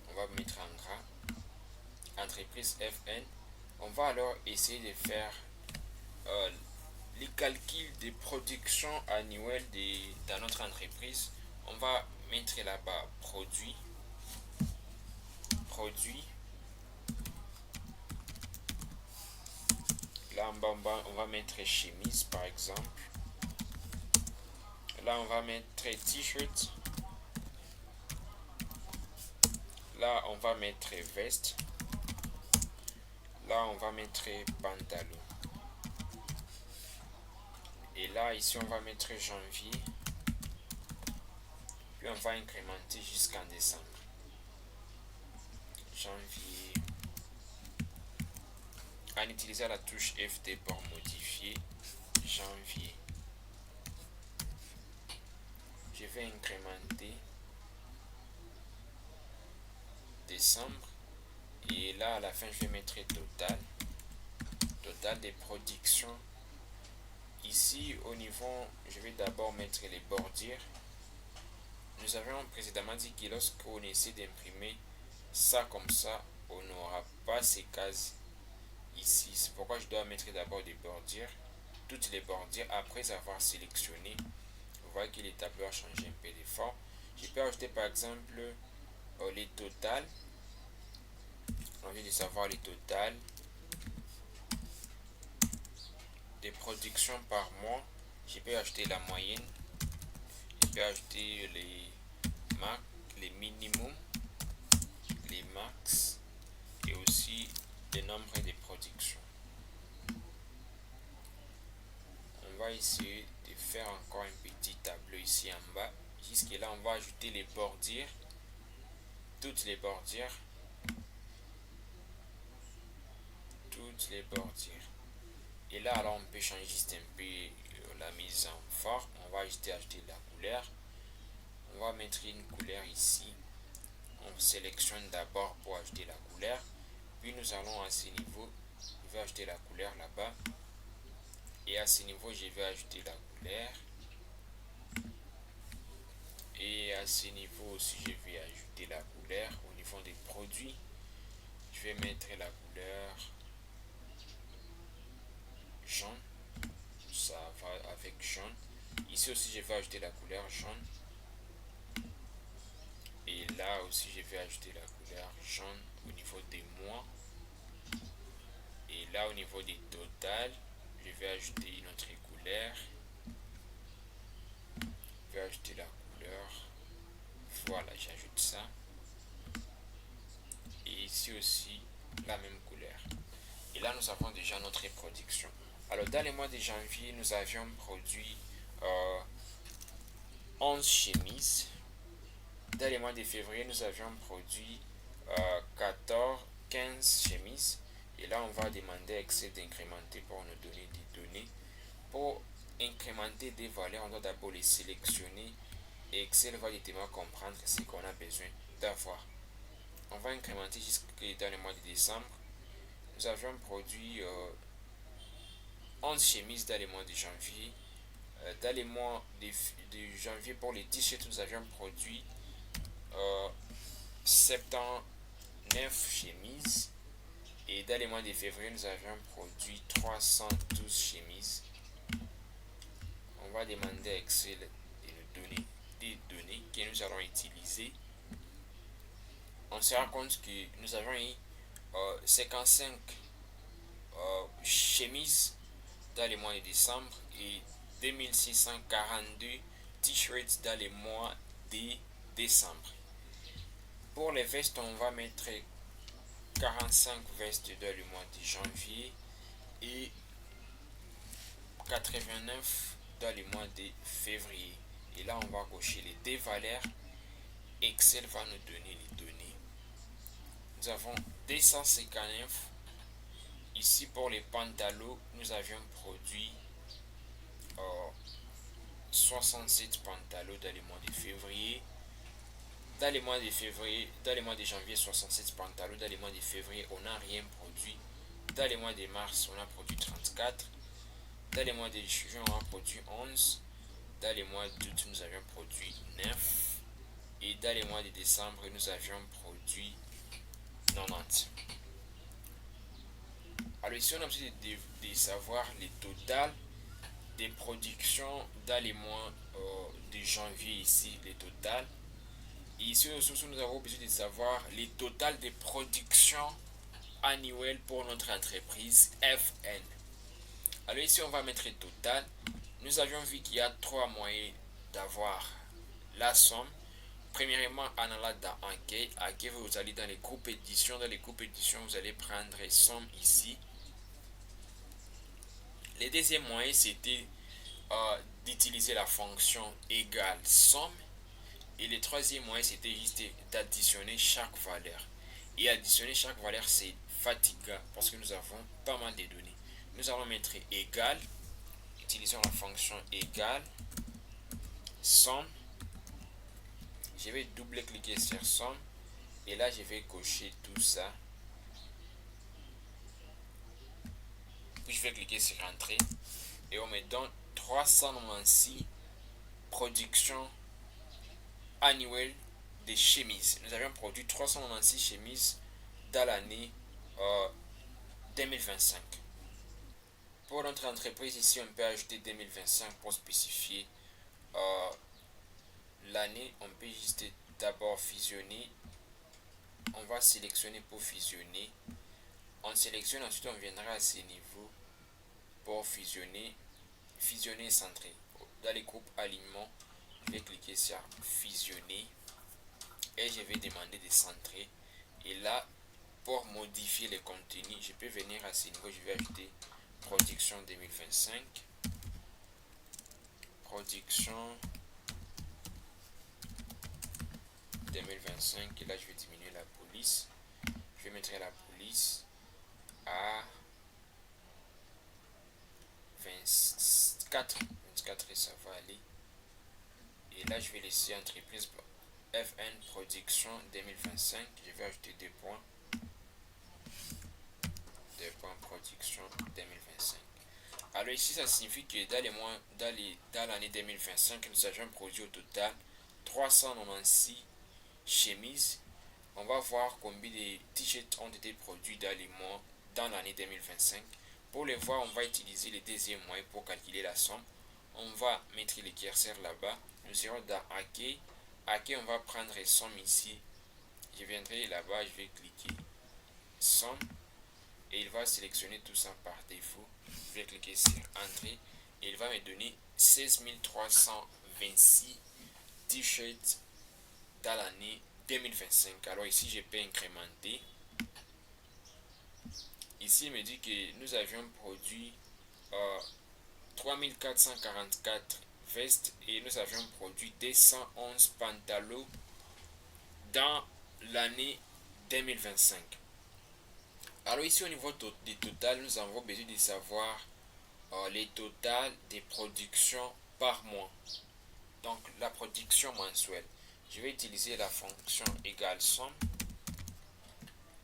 On va mettre en gras entreprise FN. On va alors essayer de faire les calculs de production annuelle dans notre entreprise, on va mettre là-bas produit. Là en bas, on va mettre chemise par exemple. Là, on va mettre t-shirt. Là, on va mettre veste. Là, on va mettre pantalon. Et là, ici, on va mettre janvier. Puis, on va incrémenter jusqu'en décembre. Janvier. En utilisant la touche FT pour modifier janvier. Je vais incrémenter décembre. Et là, à la fin, je vais mettre total des productions. Ici, au niveau, je vais d'abord mettre les bordures. Nous avions précédemment dit que lorsqu'on essaie d'imprimer ça comme ça, on n'aura pas ces cases ici. C'est pourquoi je dois mettre d'abord des bordures, toutes les bordures après avoir sélectionné. Vous voyez que les tableaux ont changé un peu de forme. Je peux ajouter par exemple les totales. On vient de savoir les totales des productions par mois. Je peux ajouter la moyenne. Je peux ajouter les minimums, les max et aussi le nombre de productions. On va essayer de faire encore un petit tableau ici en bas. Jusque là, on va ajouter les bordures, toutes les bordures, Et là, alors on peut changer juste un peu la mise en forme. On va ajouter la couleur. On va mettre une couleur ici. On sélectionne d'abord pour ajouter la couleur. Puis nous allons à ce niveau. Je vais ajouter la couleur là-bas. Et à ce niveau, je vais ajouter la couleur. Et à ce niveau aussi, je vais ajouter la couleur au niveau des produits. Je vais mettre la couleur jaune. Ça va avec jaune. Ici aussi, je vais ajouter la couleur jaune. Et là aussi, je vais ajouter la couleur jaune au niveau des mois. Et là, au niveau des totales, je vais ajouter une autre couleur. Je vais ajouter la couleur. Voilà, j'ajoute ça. Et ici aussi, la même couleur. Et là, nous avons déjà notre production. Alors, dans les mois de janvier, nous avions produit 11 chemises. Dans les mois de février, nous avions produit 15 chemises. Et là, on va demander à Excel d'incrémenter pour nous donner des données. Pour incrémenter des valeurs, on doit d'abord les sélectionner. Et Excel va directement comprendre ce qu'on a besoin d'avoir. On va incrémenter jusqu'à dans le mois de décembre. Nous avions produit 11 chemises dans les mois de janvier. Dans les mois de janvier, pour les t-shirts, nous avions produit 79 chemises. Et dans les mois de février, nous avions produit 312 chemises. On va demander à Excel de nous donner des données que nous allons utiliser. On se rend compte que nous avons eu 55 chemises dans les mois de décembre et 2642 t-shirts dans les mois de décembre. Pour les vestes, on va mettre 45 vestes dans le mois de janvier et 89 dans le mois de février. Et là, on va cocher les deux valeurs. Excel va nous donner les données. Nous avons 259. Ici, pour les pantalons, nous avions produit 67 pantalons dans le mois de février. Dans les mois de janvier, 67 pantalons. Dans les mois de février, on n'a rien produit. Dans les mois de mars, on a produit 34. Dans les mois de juin, on a produit 11. Dans les mois d'août, nous avions produit 9. Et dans les mois de décembre, nous avions produit 90. Alors ici, on a besoin de savoir les totales des productions dans les mois de janvier ici, les totales. Et ici aussi, nous avons besoin de savoir les totales des productions annuelles pour notre entreprise FN. Alors ici, on va mettre le total. Nous avions vu qu'il y a trois moyens d'avoir la somme. Premièrement, en allant dans Anke, vous allez dans les groupes éditions. Dans les groupes éditions, vous allez prendre somme ici. Le deuxième moyen, c'était d'utiliser la fonction égale somme. Et le troisième moyen, c'était juste d'additionner chaque valeur. Et additionner chaque valeur, c'est fatigant parce que nous avons pas mal de données. Nous allons mettre égal. Utilisons la fonction égale somme. Je vais double-cliquer sur somme. Et là, je vais cocher tout ça. Puis je vais cliquer sur entrée. Et on me donne 396 productions annuelles de chemises. Nous avions produit 396 chemises dans l'année 2025. Pour notre entreprise, ici, on peut ajouter 2025 pour spécifier l'année. On peut juste d'abord fusionner. On va sélectionner pour fusionner. On sélectionne, ensuite on viendra à ce niveau pour fusionner et centrer. Dans les groupes alignement, je vais cliquer sur fusionner et je vais demander de centrer. Et là, pour modifier les contenus, je peux venir à ce niveau, je vais ajouter production 2025, production 2025, et là je vais diminuer la police. Je vais mettre la police à 24 et ça va aller. Et là je vais laisser entreprise FN production 2025. Je vais ajouter des points production 2025. Alors ici ça signifie que dans l'année 2025 nous avions produit au total 396 chemises. On va voir combien de t-shirts ont été produits dans les mois dans l'année 2025. Pour les voir, on va utiliser le deuxième moyen pour calculer la somme. On va mettre le curseur là-bas. Nous serons dans Ake. Ake, on va prendre somme ici. Je viendrai là-bas, je vais cliquer somme. Et il va sélectionner tout ça par défaut. Je vais cliquer sur entrée. Et il va me donner 16 326 t-shirts dans l'année 2025. Alors ici, je peux incrémenter. Ici, il me dit que nous avions produit 3444 vestes et nous avions produit 211 pantalons dans l'année 2025. Alors ici, au niveau du total, nous avons besoin de savoir les totales des productions par mois. Donc, la production mensuelle. Je vais utiliser la fonction égale somme.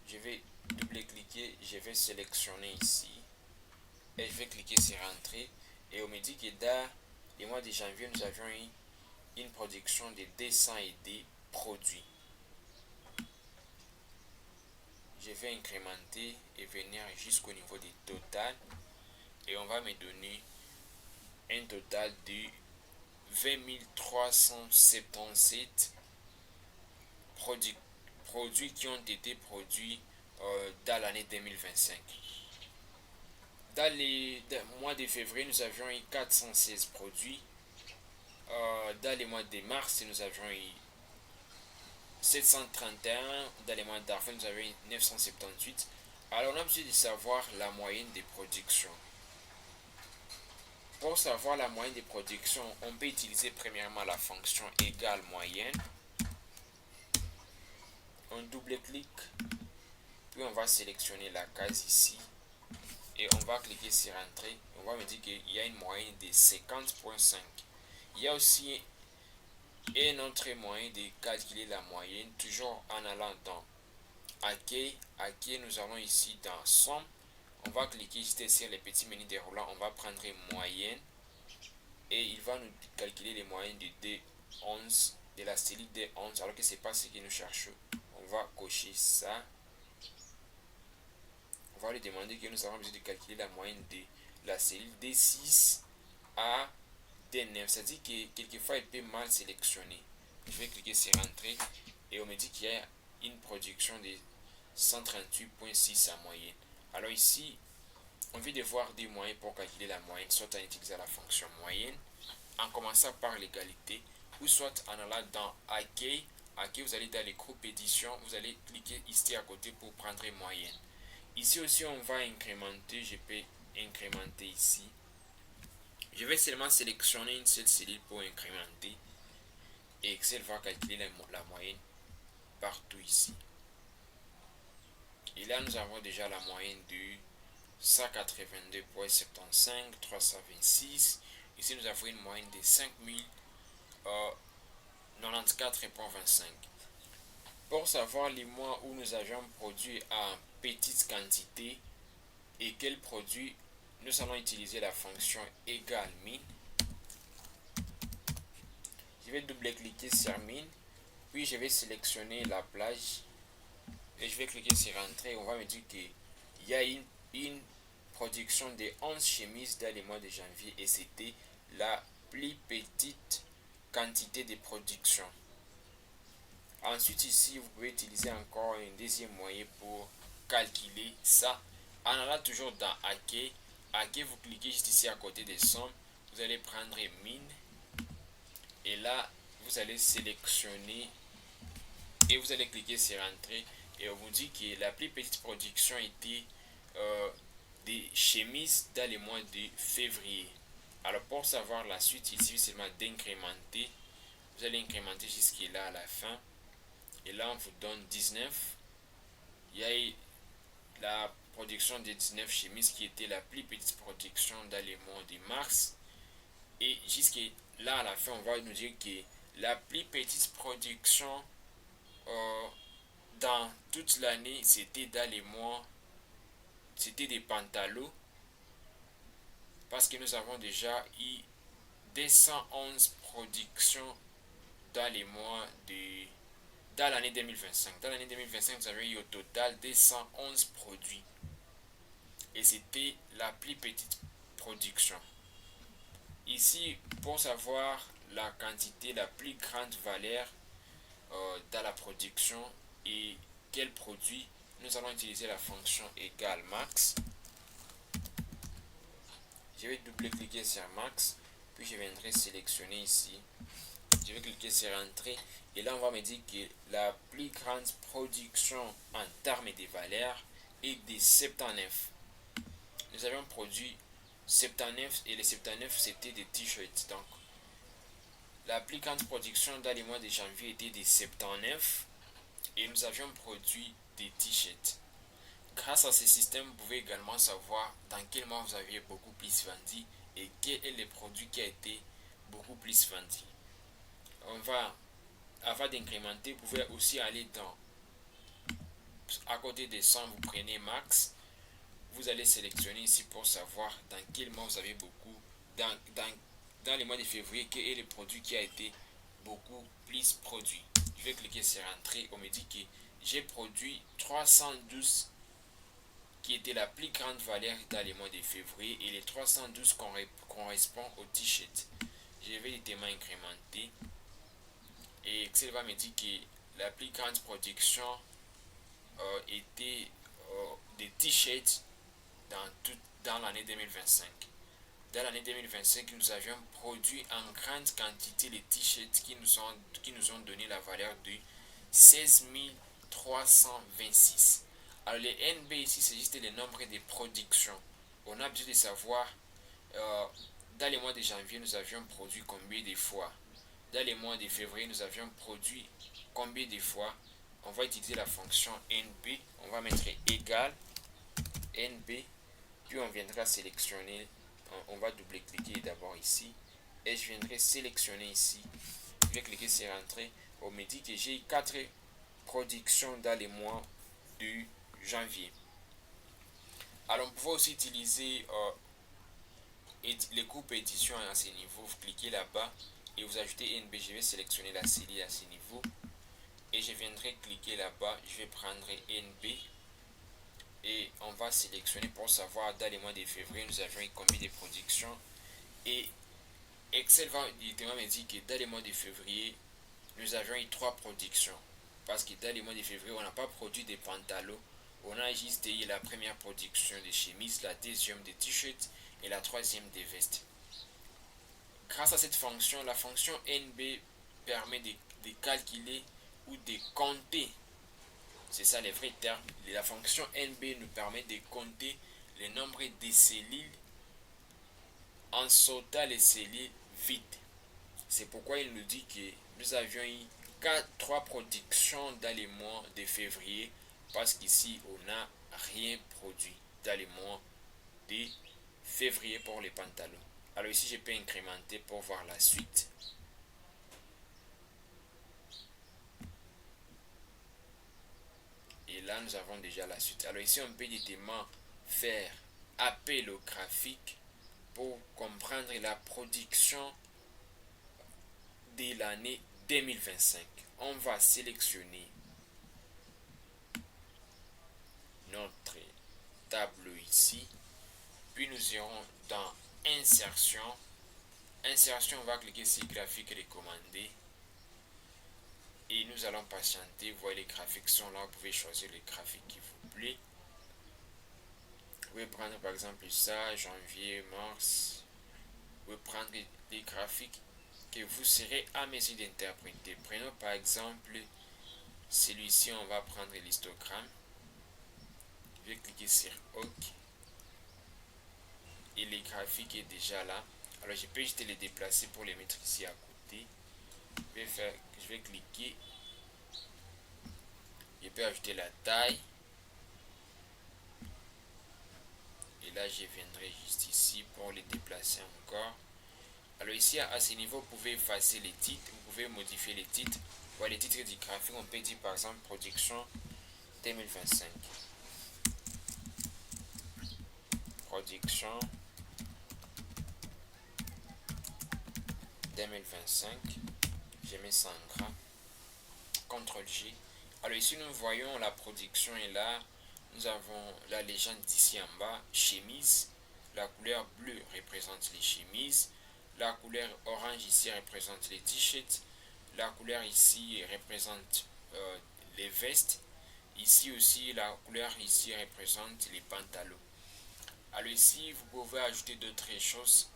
Je vais double-cliquer, je vais sélectionner ici. Et je vais cliquer sur entrée. Et on me dit que dans le mois de janvier, nous avions eu une production de 200 et des produits. Je vais incrémenter et venir jusqu'au niveau du total. Et on va me donner un total de 20 377 produits qui ont été produits dans l'année 2025. Dans le mois de février, nous avions eu 416 produits. Dans les mois de mars, nous avions eu 731. Dans les mois d'avril, nous avions eu 978. Alors, on a besoin de savoir la moyenne des productions. Pour savoir la moyenne des productions, on peut utiliser premièrement la fonction égale moyenne. On double-clique, puis on va sélectionner la case ici. Et on va cliquer sur entrée. On va me dire qu'il y a une moyenne de 50.5. Il y a aussi un autre moyen de calculer la moyenne, toujours en allant dans Ake. Ake, nous allons ici dans somme. On va cliquer juste sur les petits menus déroulants. On va prendre moyenne. Et il va nous calculer les moyennes de D11, de la cellule D11, alors que ce n'est pas ce que nous cherchons. On va cocher ça. On va lui demander que nous avons besoin de calculer la moyenne de la cellule D6 A D9. C'est-à-dire que quelquefois il peut mal sélectionner. Je vais cliquer sur Entrée et on me dit qu'il y a une production de 138,6 en moyenne. Alors ici, on vient de voir des moyens pour calculer la moyenne, soit en utilisant la fonction moyenne, en commençant par l'égalité, ou soit en allant dans Accueil. Accueil, vous allez dans les groupes édition, vous allez cliquer ici à côté pour prendre moyenne. Ici aussi, on va incrémenter, je peux incrémenter ici. Je vais seulement sélectionner une seule cellule pour incrémenter. Et Excel va calculer la moyenne partout ici. Et là, nous avons déjà la moyenne de 182,75, 326. Ici, nous avons une moyenne de 5094,25. Pour savoir les mois où nous avions produit en petite quantité et quel produit, nous allons utiliser la fonction égale min. Je vais double-cliquer sur min, puis je vais sélectionner la plage et je vais cliquer sur Entrée. On va me dire qu'il y a une production de 11 chemises dans le mois de janvier et c'était la plus petite quantité de production. Ensuite ici, vous pouvez utiliser encore un deuxième moyen pour calculer ça. En allant toujours dans Accueil, vous cliquez juste ici à côté des sommes. Vous allez prendre min et là, vous allez sélectionner et vous allez cliquer sur Entrée et on vous dit que la plus petite production était des chemises dans le mois de février. Alors pour savoir la suite, il suffit seulement d'incrémenter. Vous allez incrémenter jusqu'à là à la fin. Et là, on vous donne 19. Il y a eu la production de 19 chemises qui était la plus petite production dans le mois de mars. Et jusqu'à là, à la fin, on va nous dire que la plus petite production dans toute l'année, c'était dans les mois, c'était des pantalons. Parce que nous avons déjà eu 211 productions dans les mois de... Dans l'année 2025. Dans l'année 2025, nous avons eu au total 211 produits. Et c'était la plus petite production. Ici, pour savoir la quantité, la plus grande valeur dans la production et quel produit, nous allons utiliser la fonction égale max. Je vais double-cliquer sur max, puis je viendrai sélectionner ici. Je vais cliquer sur Entrée et là on va me dire que la plus grande production en termes de valeur est de 79. Nous avions produit 79 et les 79 c'était des t-shirts. Donc la plus grande production dans les mois de janvier était de 79 et nous avions produit des t-shirts. Grâce à ce système, vous pouvez également savoir dans quel mois vous aviez beaucoup plus vendu et quel est le produit qui a été beaucoup plus vendu. On va, avant d'incrémenter, vous pouvez aussi aller dans, à côté des 100, vous prenez max, vous allez sélectionner ici pour savoir dans quel mois vous avez beaucoup, dans les mois de février, quel est le produit qui a été beaucoup plus produit. Je vais cliquer sur Entrée, on me dit que j'ai produit 312 qui était la plus grande valeur dans les mois de février et les 312 correspond au t-shirt. Je vais directement incrémenter. Et Excel va me dire que la plus grande production était des t-shirts dans l'année 2025. Dans l'année 2025, nous avions produit en grande quantité les t-shirts qui nous ont donné la valeur de 16 326. Alors les NB ici, c'est juste le nombre de productions. On a besoin de savoir, dans les mois de janvier, nous avions produit combien de fois. Dans les mois de février, nous avions produit combien de fois. On va utiliser la fonction NB. On va mettre égal NB. Puis on viendra sélectionner. On va double-cliquer d'abord ici. Et je viendrai sélectionner ici. Je vais cliquer sur Entrée. On me dit que j'ai 4 productions dans les mois de janvier. Alors on peut aussi utiliser les groupes édition à ce niveau. Vous cliquez là-bas et vous ajoutez NB. Je vais sélectionner la série à ce niveau et je viendrai cliquer là-bas. Je vais prendre NB et on va sélectionner pour savoir dans les mois de février nous avions eu combien de productions et Excel va directement me dire que dans le mois de février, nous avions eu 3 productions. Parce que dans le mois de février, on n'a pas produit des pantalons. On a juste eu la première production des chemises, la deuxième des t-shirts et la troisième des vestes. Grâce à cette fonction, la fonction NB permet de calculer ou de compter. C'est ça le vrai terme. La fonction NB nous permet de compter le nombre de cellules en sautant les cellules vides. C'est pourquoi il nous dit que nous avions eu 3 productions dans les mois de février, parce qu'ici on n'a rien produit dans les mois de février pour les pantalons. Alors ici je peux incrémenter pour voir la suite. Et là nous avons déjà la suite. Alors ici on peut directement faire appel au graphique pour comprendre la production de l'année 2025. On va sélectionner notre tableau ici, puis nous irons dans insertion. Insertion, on va cliquer sur graphique recommandé et nous allons patienter. Vous voyez, les graphiques sont là, vous pouvez choisir les graphiques qui vous plaît. Vous pouvez prendre par exemple ça, janvier, mars. Vous pouvez prendre les graphiques que vous serez à mesure d'interpréter. Prenons par exemple celui-ci, on va prendre l'histogramme. Je vais cliquer sur OK. Et les graphiques est déjà là. Alors je peux juste les déplacer pour les mettre ici à côté. Je vais cliquer. Je peux ajouter la taille. Et là je viendrai juste ici pour les déplacer encore. Alors ici à ce niveau vous pouvez effacer les titres. Vous pouvez modifier les titres. Voilà les titres du graphique. On peut dire par exemple production 2025. Production 2025. Je mets ça en gras. CTRL G. Alors ici nous voyons la production est là. Nous avons la légende ici en bas, chemise. La couleur bleue représente les chemises. La couleur orange ici représente les t-shirts. La couleur ici représente les vestes. Ici aussi la couleur ici représente les pantalons. Alors ici vous pouvez ajouter d'autres choses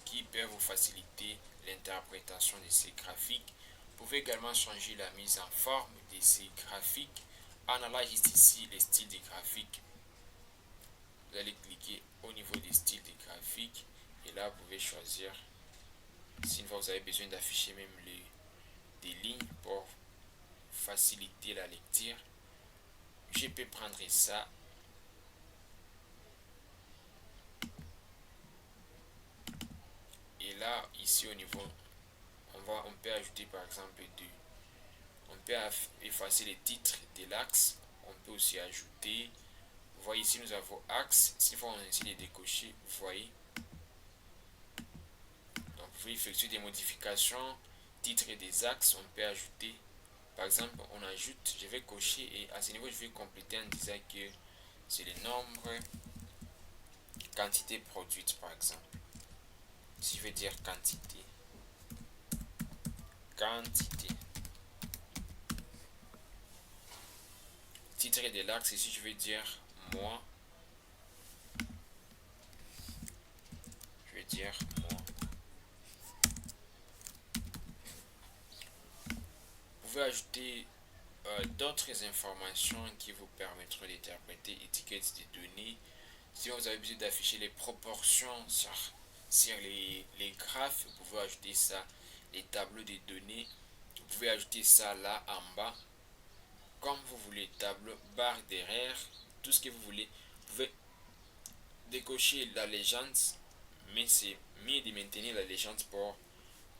qui peuvent vous faciliter l'interprétation de ces graphiques. Vous pouvez également changer la mise en forme de ces graphiques en allant juste ici les styles de graphiques. Vous allez cliquer au niveau des styles de graphiques et là vous pouvez choisir si vous avez besoin d'afficher même des lignes pour faciliter la lecture. Je peux prendre ça. Et là ici au niveau on peut ajouter par exemple on peut effacer les titres de l'axe. On peut aussi ajouter. Vous voyez ici nous avons axe. S'il faut essayer de décocher, vous voyez. Donc vous pouvez effectuer des modifications. Titre des axes, on peut ajouter. Par exemple, on ajoute, je vais cocher et à ce niveau je vais compléter en disant que c'est le nombre quantité produite par exemple. Si je veux dire quantité. Titre de l'axe, ici je vais dire mois. Je vais dire mois. Vous pouvez ajouter d'autres informations qui vous permettront d'interpréter étiquettes de données. Si vous avez besoin d'afficher les proportions sur les graphes, vous pouvez ajouter ça. Les tableaux de données, vous pouvez ajouter ça là en bas. Comme vous voulez, tableau, barre derrière, tout ce que vous voulez. Vous pouvez décocher la légende, mais c'est mieux de maintenir la légende pour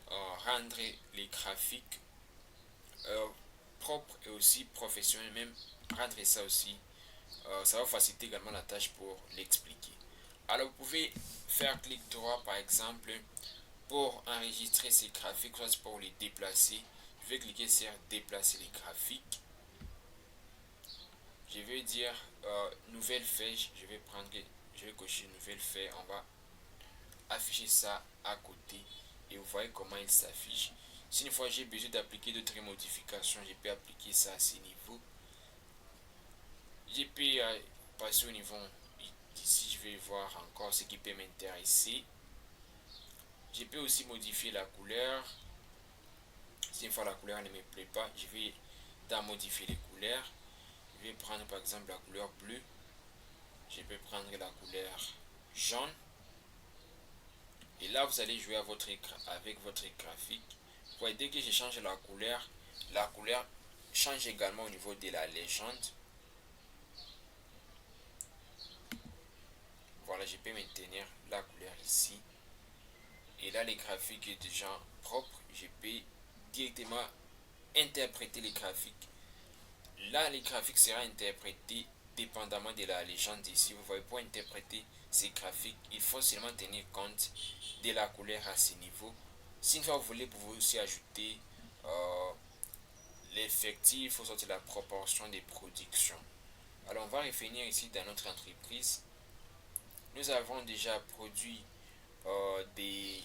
rendre les graphiques propres et aussi professionnels, même rendre ça aussi. Ça va faciliter également la tâche pour l'expliquer. Alors vous pouvez faire clic droit par exemple pour enregistrer ces graphiques, soit pour les déplacer. Je vais cliquer sur déplacer les graphiques. Je vais dire nouvelle feuille. Je vais cocher nouvelle feuille. On va afficher ça à côté. et vous voyez comment il s'affiche. Si une fois j'ai besoin d'appliquer d'autres modifications, je peux appliquer ça à ce niveau. Je peux passer au niveau ici, je vais voir encore ce qui peut m'intéresser. Je peux aussi modifier la couleur. Si une fois la couleur ne me plaît pas, je vais modifier les couleurs. Je vais prendre par exemple la couleur bleue. Je peux prendre la couleur jaune. Et là, vous allez jouer avec votre graphique. Vous voyez, dès que je change la couleur change également au niveau de la légende. Voilà, je peux maintenir la couleur ici. Et là, le graphique est déjà propre. Je peux directement interpréter les graphiques. Là, les graphiques sera interprété dépendamment de la légende ici. Vous voyez, pour interpréter ces graphiques, il faut seulement tenir compte de la couleur à ce niveau. Si une fois vous voulez, vous pouvez aussi ajouter l'effectif, ou sortir la proportion des productions. Alors, on va revenir ici dans notre entreprise. Nous avons déjà produit des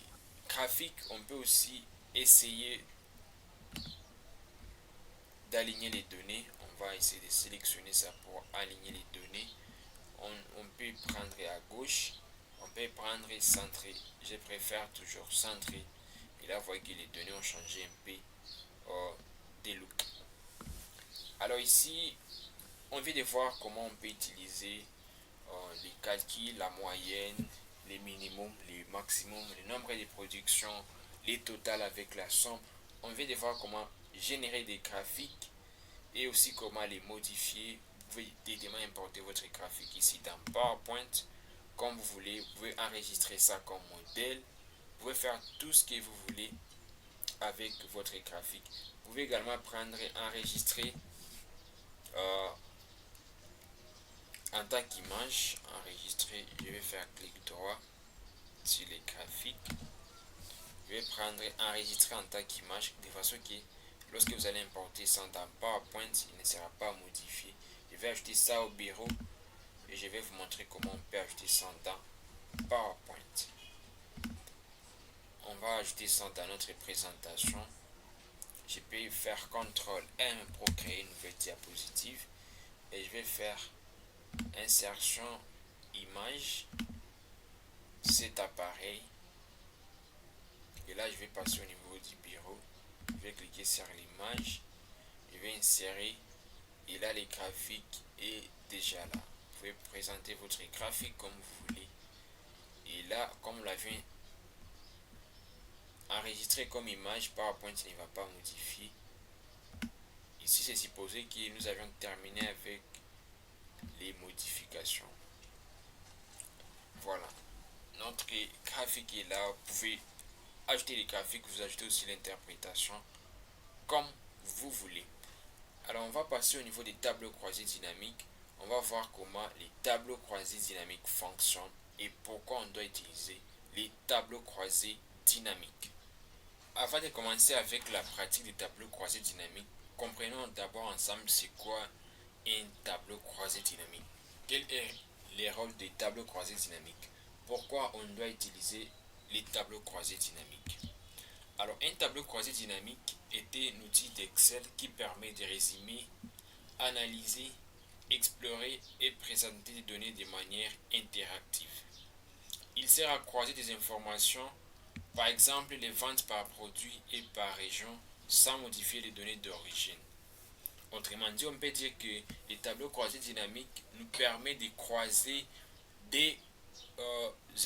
graphiques. On peut aussi essayer d'aligner les données. On va essayer de sélectionner ça pour aligner les données. On peut prendre à gauche, on peut prendre centré. Je préfère toujours centré. Et là, vous voyez que les données ont changé un peu des looks. Alors ici, on vient de voir comment on peut utiliser les calculs, la moyenne, les minimums, les maximums, le nombre de productions, les totales avec la somme. On vient de voir comment générer des graphiques et aussi comment les modifier. Vous pouvez directement importer votre graphique ici dans PowerPoint comme vous voulez. Vous pouvez enregistrer ça comme modèle. Vous pouvez faire tout ce que vous voulez avec votre graphique. Vous pouvez également prendre et enregistrer en tant qu'image. Enregistrer, je vais faire clic droit sur les graphiques. Je vais prendre et enregistrer en tant qu'image de façon que lorsque vous allez importer ça dans PowerPoint, il ne sera pas modifié. Je vais ajouter ça au bureau et je vais vous montrer comment on peut ajouter ça dans PowerPoint. On va ajouter ça dans notre présentation. Je peux faire CTRL M pour créer une nouvelle diapositive et je vais faire insertion image, cet appareil. Et là, je vais passer au niveau du bureau. Je vais cliquer sur l'image. Je vais insérer. Et là, les graphiques est déjà là. Vous pouvez présenter votre graphique comme vous voulez. Et là, comme vous l'avez enregistré comme image, PowerPoint ne va pas modifier. Ici, c'est supposé que nous avions terminé avec les modifications. Voilà. Notre graphique est là. Vous pouvez ajouter les graphiques, vous ajoutez aussi l'interprétation comme vous voulez. Alors, on va passer au niveau des tableaux croisés dynamiques. On va voir comment les tableaux croisés dynamiques fonctionnent et pourquoi on doit utiliser les tableaux croisés dynamiques. Avant de commencer avec la pratique des tableaux croisés dynamiques, comprenons d'abord ensemble c'est quoi un tableau croisé dynamique. Quel est le rôle des tableaux croisés dynamiques? Pourquoi on doit utiliser les tableaux croisés dynamiques? Alors, un tableau croisé dynamique est un outil d'Excel qui permet de résumer, analyser, explorer et présenter des données de manière interactive. Il sert à croiser des informations, par exemple les ventes par produit et par région, sans modifier les données d'origine. Autrement dit, on peut dire que les tableaux croisés dynamiques nous permettent de croiser des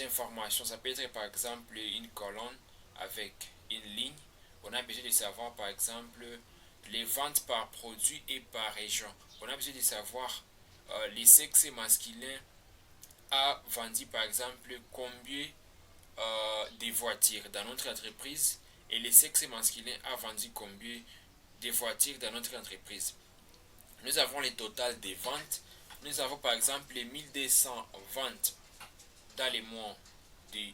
informations. Ça peut être par exemple une colonne avec une ligne. On a besoin de savoir par exemple les ventes par produit et par région. On a besoin de savoir les sexes masculins a vendu par exemple combien de voitures dans notre entreprise et les sexes masculins a vendu combien de voitures dans notre entreprise. Nous avons le total des ventes. Nous avons par exemple les 1200 ventes dans les mois de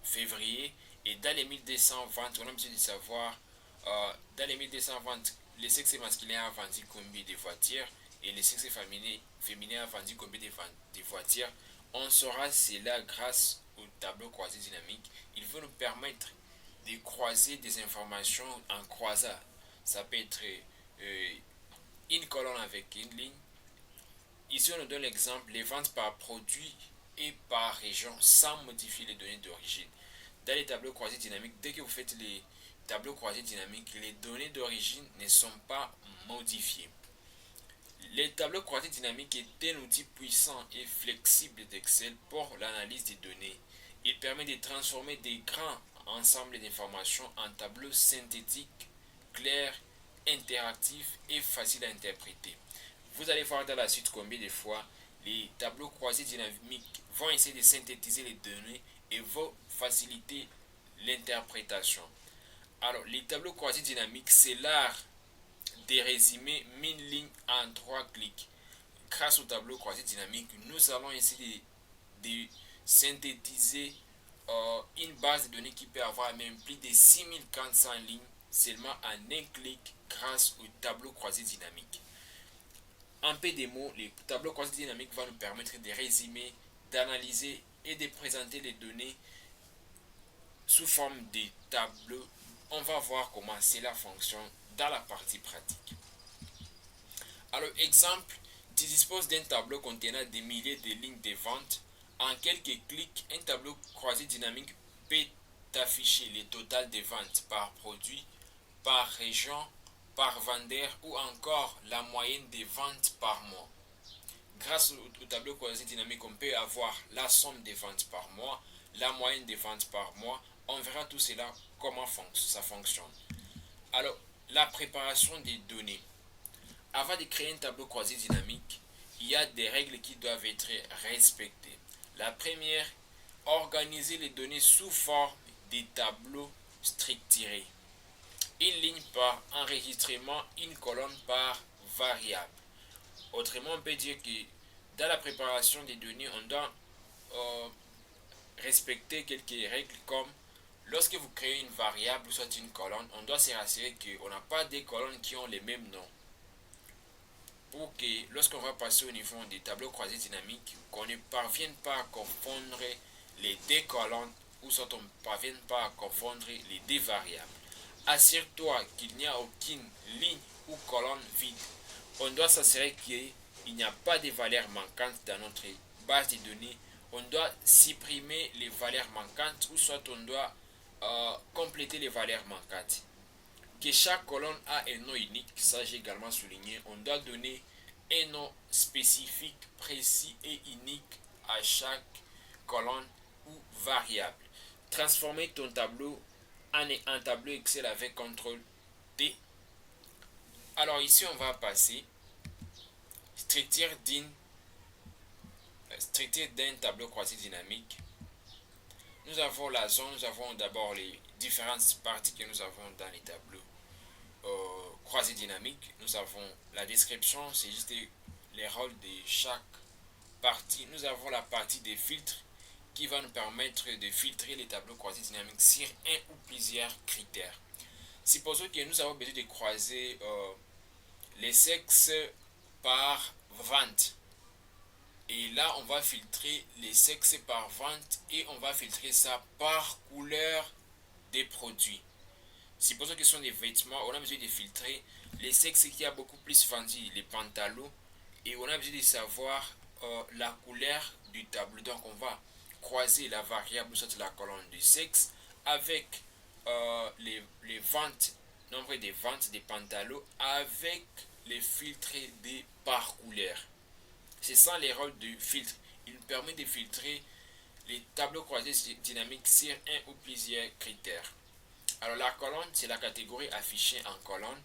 février et dans les 1200 ventes, on a besoin de savoir dans les 1200 ventes, les sexes masculins a vendu combien de voitures et les sexes féminins a vendu combien de voitures. On saura cela grâce au tableau croisé dynamique. Il va nous permettre de croiser des informations en croisant. Ça peut être une colonne avec une ligne. Ici, on nous donne l'exemple, les ventes par produit et par région sans modifier les données d'origine. Dans les tableaux croisés dynamiques, dès que vous faites les tableaux croisés dynamiques, les données d'origine ne sont pas modifiées. Les tableaux croisés dynamiques est un outil puissant et flexible d'Excel pour l'analyse des données. Il permet de transformer des grands ensembles d'informations en tableaux synthétiques, clairs, interactifs et faciles à interpréter. Vous allez voir dans la suite combien de fois les tableaux croisés dynamiques vont essayer de synthétiser les données et vont faciliter l'interprétation. Alors, les tableaux croisés dynamiques, c'est l'art de résumer une ligne en 3 clics. Grâce au tableau croisé dynamique, nous allons essayer de synthétiser une base de données qui peut avoir même plus de 6400 lignes seulement en un clic grâce au tableau croisé dynamique. En peu de mots, le tableau croisé dynamique va nous permettre de résumer, d'analyser et de présenter les données sous forme de tableaux. On va voir comment cela fonctionne dans la partie pratique. Alors, exemple, tu disposes d'un tableau contenant des milliers de lignes de vente. En quelques clics, un tableau croisé dynamique peut t'afficher le total des ventes par produit, par région, par vendeur ou encore la moyenne des ventes par mois. Grâce au tableau croisé dynamique, on peut avoir la somme des ventes par mois, la moyenne des ventes par mois. On verra tout cela, comment ça fonctionne. Alors, la préparation des données. Avant de créer un tableau croisé dynamique, il y a des règles qui doivent être respectées. La première, organiser les données sous forme de tableaux structurés. Une ligne par enregistrement, une colonne par variable. Autrement, on peut dire que dans la préparation des données, on doit respecter quelques règles comme lorsque vous créez une variable ou soit une colonne, on doit se rassurer qu'on n'a pas des colonnes qui ont les mêmes noms. Pour que lorsqu'on va passer au niveau des tableaux croisés dynamiques, qu'on ne parvienne pas à confondre les deux colonnes ou soit on ne parvienne pas à confondre les deux variables. Assure-toi qu'il n'y a aucune ligne ou colonne vide. On doit s'assurer qu'il n'y a pas de valeurs manquantes dans notre base de données. On doit supprimer les valeurs manquantes ou soit on doit compléter les valeurs manquantes. Que chaque colonne a un nom unique, ça j'ai également souligné. On doit donner un nom spécifique, précis et unique à chaque colonne ou variable. Transformer ton tableau en un tableau Excel avec CTRL T. Alors ici on va passer structure d'un tableau croisé dynamique. Nous avons la zone, nous avons d'abord les différentes parties que nous avons dans les tableaux croisés dynamiques. Nous avons la description, c'est juste les rôles de chaque partie. Nous avons la partie des filtres qui va nous permettre de filtrer les tableaux croisés dynamiques sur un ou plusieurs critères. Supposons que nous avons besoin de croiser les sexes par vente. Et là, on va filtrer les sexes par vente et on va filtrer ça par couleur des produits. Supposons que ce sont des vêtements, on a besoin de filtrer les sexes qui a beaucoup plus vendu, les pantalons, et on a besoin de savoir la couleur du tableau. Donc on va croiser la variable, soit la colonne du sexe, avec les ventes, nombre de ventes des pantalons, avec les filtres des par couleur. C'est ça les rôles du filtre. Il permet de filtrer les tableaux croisés dynamiques sur un ou plusieurs critères. Alors la colonne, c'est la catégorie affichée en colonne.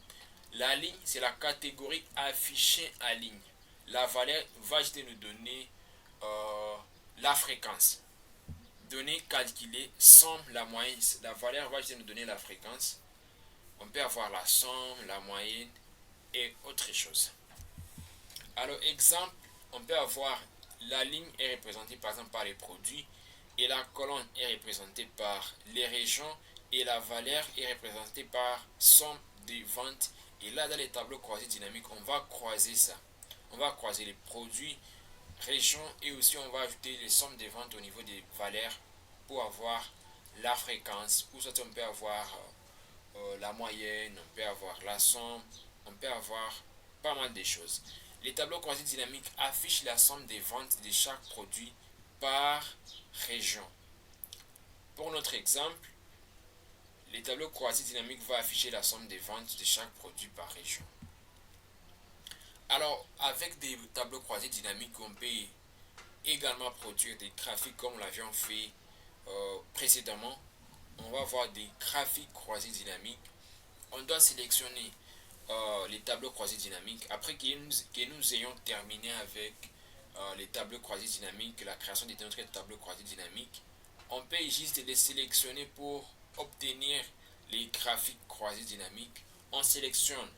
La ligne, c'est la catégorie affichée en ligne. La valeur va juste nous donner la fréquence. Données calculées, somme, la moyenne. La valeur va juste nous donner la fréquence. On peut avoir la somme, la moyenne et autre chose. Alors exemple, on peut avoir la ligne est représentée par exemple par les produits et la colonne est représentée par les régions et la valeur est représentée par somme des ventes. Et là, dans les tableaux croisés dynamiques, on va croiser ça. On va croiser les produits, régions et aussi on va ajouter les sommes des ventes au niveau des valeurs pour avoir la fréquence, ou soit on peut avoir la moyenne, on peut avoir la somme, on peut avoir pas mal de choses. Les tableaux croisés dynamiques affichent la somme des ventes de chaque produit par région. Pour notre exemple, les tableaux croisés dynamiques vont afficher la somme des ventes de chaque produit par région. Alors, avec des tableaux croisés dynamiques, on peut également produire des graphiques comme nous l'avions fait précédemment. On va avoir des graphiques croisés dynamiques. On doit sélectionner les tableaux croisés dynamiques. Après que nous ayons terminé avec les tableaux croisés dynamiques, la création de notre tableau croisé dynamique, on peut juste les sélectionner pour obtenir les graphiques croisés dynamiques. On sélectionne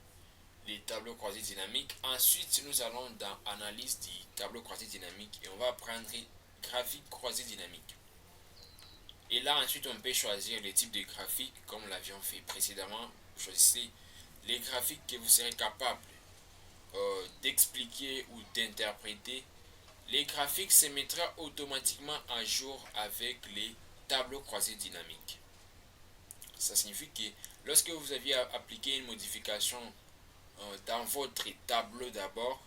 les tableaux croisés dynamiques. Ensuite, nous allons dans analyse du tableau croisé dynamique et on va prendre graphique croisé dynamique. Et là, ensuite, on peut choisir les types de graphiques comme nous l'avions fait précédemment. Choisissez les graphiques que vous serez capable d'expliquer ou d'interpréter. Les graphiques se mettront automatiquement à jour avec les tableaux croisés dynamiques. Ça signifie que lorsque vous aviez appliqué une modification dans votre tableau d'abord,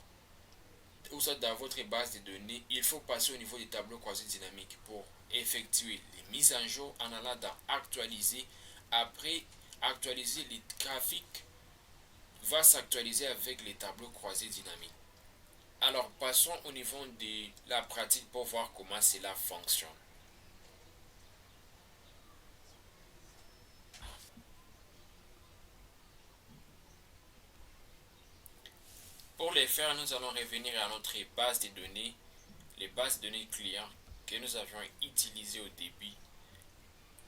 ou soit dans votre base de données, il faut passer au niveau des tableaux croisés dynamiques pour effectuer les mises à jour en allant dans actualiser. Après actualiser, les graphiques va s'actualiser avec les tableaux croisés dynamiques. Alors passons au niveau de la pratique pour voir comment cela fonctionne. Pour les faire, nous allons revenir à notre base de données, les bases de données clients que nous avions utilisées au début.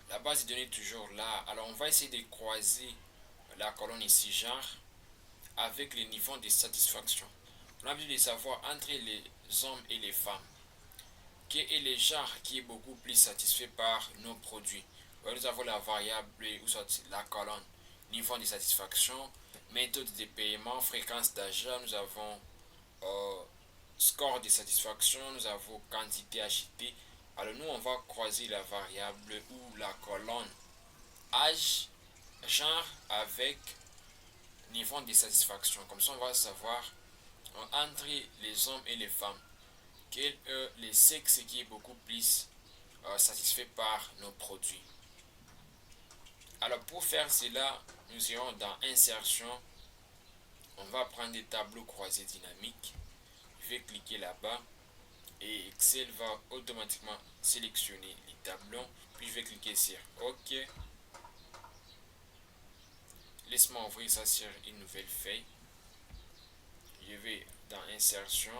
La base de données est toujours là. Alors on va essayer de croiser la colonne ici genre avec les niveaux de satisfaction. On a besoin de savoir entre les hommes et les femmes quel est le genre qui est beaucoup plus satisfait par nos produits. Nous avons la variable ou soit la colonne niveau de satisfaction, méthode de paiement, fréquence d'achat, nous avons score de satisfaction, nous avons quantité achetée. Alors nous on va croiser la variable ou la colonne âge, genre avec niveau de satisfaction. Comme ça on va savoir entre les hommes et les femmes quel est le sexe qui est beaucoup plus satisfait par nos produits. Alors pour faire cela, nous irons dans insertion. On va prendre des tableaux croisés dynamiques. Je vais cliquer là-bas et Excel va automatiquement sélectionner les tableaux. Puis je vais cliquer sur OK. Laisse-moi ouvrir ça sur une nouvelle feuille. Je vais dans insertion,